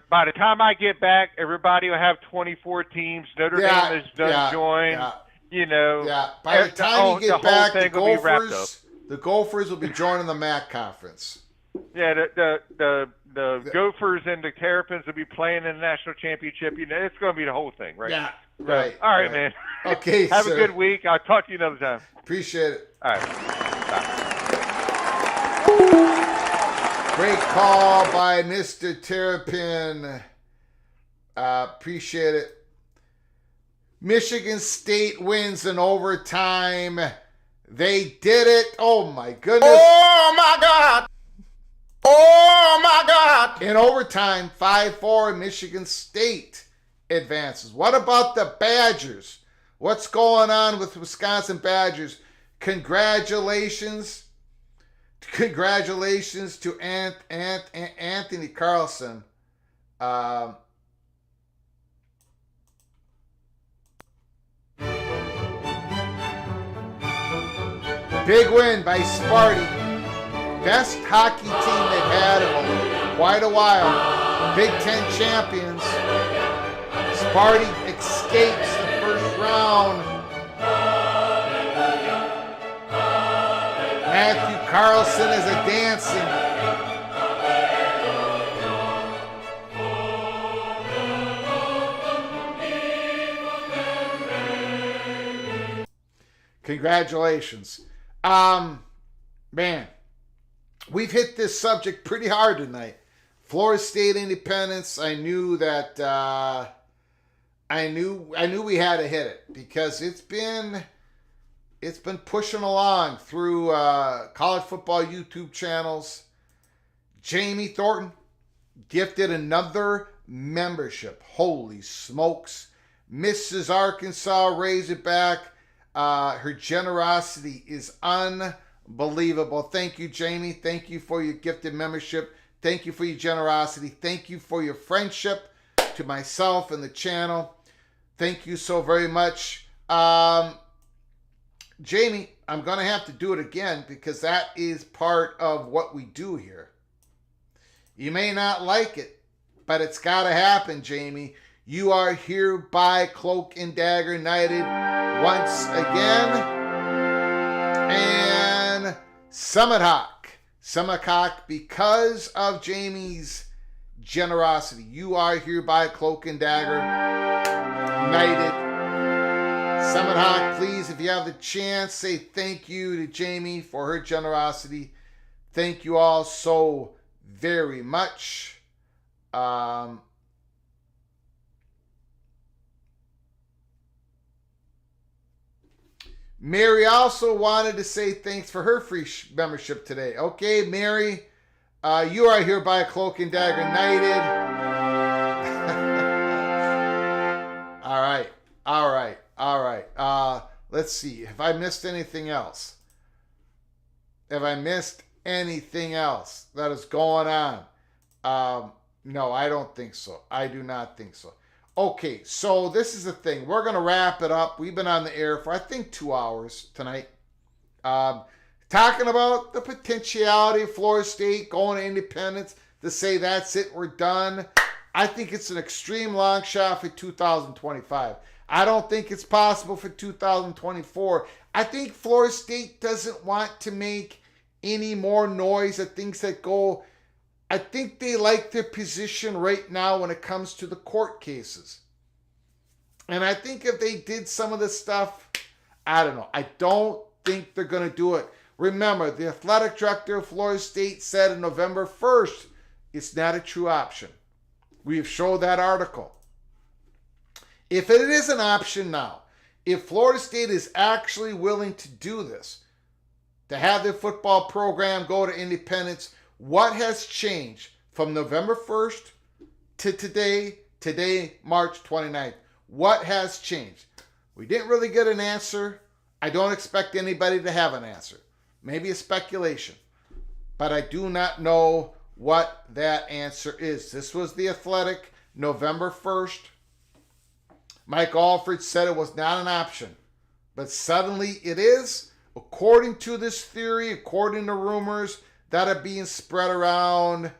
by the time I get back, everybody will have 24 teams. Notre Dame has done join. you know. Yeah, by the time you the get whole back, thing will be wrapped up. the Gophers will be joining the MAC conference. Yeah, the Gophers and the Terrapins will be playing in the national championship. You know, it's going to be the whole thing, right? Yeah, So, right. All right, right. man. Okay, Have sir. a good week. I'll talk to you another time. Appreciate it. All right. Bye. Great call by Mr. Terrapin. Appreciate it. Michigan State wins in overtime. They did it. Oh, my goodness. Oh, my God. Oh, my God. In overtime, 5-4, Michigan State advances. What about the Badgers? What's going on with Wisconsin Badgers? Congratulations. Congratulations to Anthony Carlson. Big win by Sparty. Best hockey team they've had in quite a while. Big Ten champions. Sparty escapes the first round. Matthew Carlson is a dancing. Congratulations. Man, we've hit this subject pretty hard tonight. Florida State independence. I knew that I knew we had to hit it because it's been pushing along through college football YouTube channels. Jamie Thornton gifted another membership. Holy smokes. Mrs. Arkansas Razorback. Her generosity is unbelievable. Thank you, Jamie. Thank you for your gifted membership. Thank you for your generosity. Thank you for your friendship to myself and the channel. Thank you so very much. Jamie, I'm going to have to do it again because that is part of what we do here. You may not like it, but it's got to happen, Jamie. You are hereby cloak and dagger knighted once again. And Summit Hawk, because of Jamie's generosity, you are hereby cloak and dagger knighted. Summit Hawk, please, if you have the chance, say thank you to Jamie for her generosity. Thank you all so very much. Mary also wanted to say thanks for her free membership today. Okay, Mary, you are hereby cloak and dagger knighted. All right. Let's see. Have I missed anything else? Have I missed anything else that is going on? No, I don't think so. I do not think so. Okay, so this is the thing. We're going to wrap it up. We've been on the air for, I think, 2 hours tonight. Talking about the potentiality of Florida State going to independence to say that's it, we're done. I think it's an extreme long shot for 2025. I don't think it's possible for 2024. I think Florida State doesn't want to make any more noise at things that go. I think they like their position right now when it comes to the court cases. And I think if they did some of this stuff, I don't know. I don't think they're going to do it. Remember, the athletic director of Florida State said on November 1st, it's not a true option. We've showed that article. If it is an option now, if Florida State is actually willing to do this, to have their football program go to independence, what has changed from November 1st to today, March 29th? What has changed? We didn't really get an answer. I don't expect anybody to have an answer. Maybe a speculation. But I do not know what that answer is. This was the Athletic, November 1st. Mike Alford said it was not an option. But suddenly it is, according to this theory, according to rumors that are being spread around.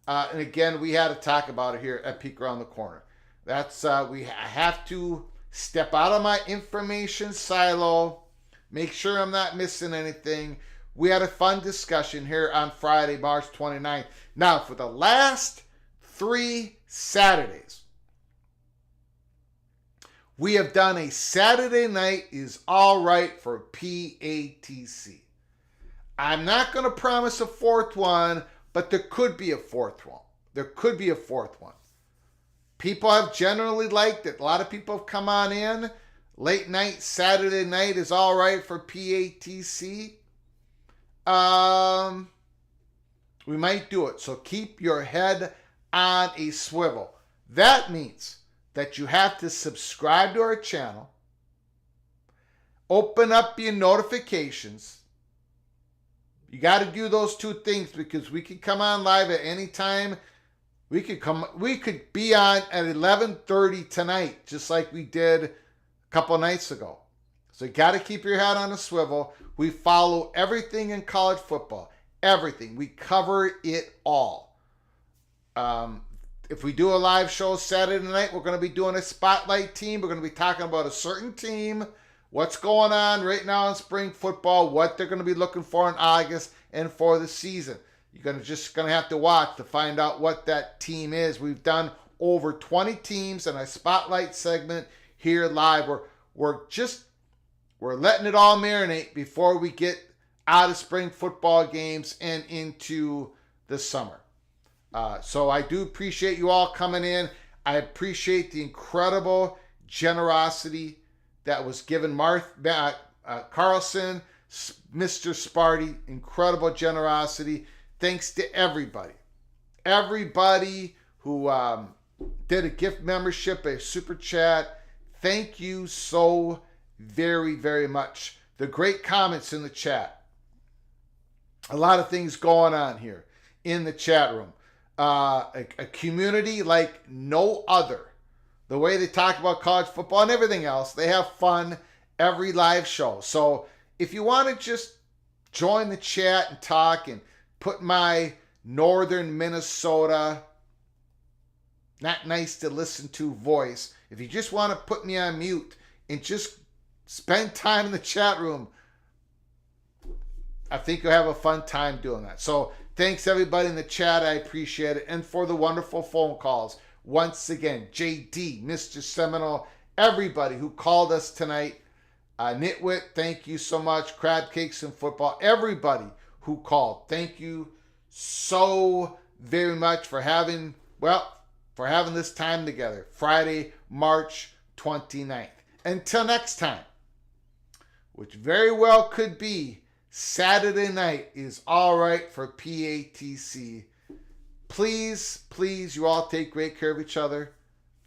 And again, we had to talk about it here at Peek Around the Corner. That's we have to step out of my information silo, make sure I'm not missing anything. We had a fun discussion here on Friday, March 29th. Now, for the last 3 Saturdays, we have done a Saturday night is all right for PATC. I'm not going to promise a 4th one, but there could be a 4th one. There could be a 4th one. People have generally liked it. A lot of people have come on in. Late night, Saturday night is all right for PATC. We might do it. So keep your head on a swivel. That means that you have to subscribe to our channel. Open up your notifications. You got to do those 2 things because we can come on live at any time. We could be on at 11:30 tonight, just like we did a couple nights ago. So you got to keep your head on a swivel. We follow everything in college football. Everything. We cover it all. If we do a live show Saturday night, we're going to be doing a spotlight team. We're going to be talking about a certain team, what's going on right now in spring football, what they're going to be looking for in August and for the season. You're just going to have to watch to find out what that team is. We've done over 20 teams in a spotlight segment here live. We're letting it all marinate before we get out of spring football games and into the summer. So I do appreciate you all coming in. I appreciate the incredible generosity that was given. Carlson, Mr. Sparty, incredible generosity. Thanks to everybody. Everybody who did a gift membership, a super chat. Thank you so very, very much. The great comments in the chat. A lot of things going on here in the chat room. A community like no other. The way they talk about college football and everything else, they have fun every live show. So if you want to just join the chat and talk and put my northern Minnesota, not nice to listen to voice, if you just want to put me on mute and just spend time in the chat room, I think you'll have a fun time doing that. So thanks everybody in the chat. I appreciate it. And for the wonderful phone calls. Once again, JD, Mr. Seminole, everybody who called us tonight. Nitwit, thank you so much. Crab Cakes and Football, everybody who called. Thank you so very much for having this time together. Friday, March 29th. Until next time, which very well could be Saturday night is all right for PATC. Please, you all take great care of each other.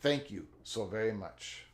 Thank you so very much.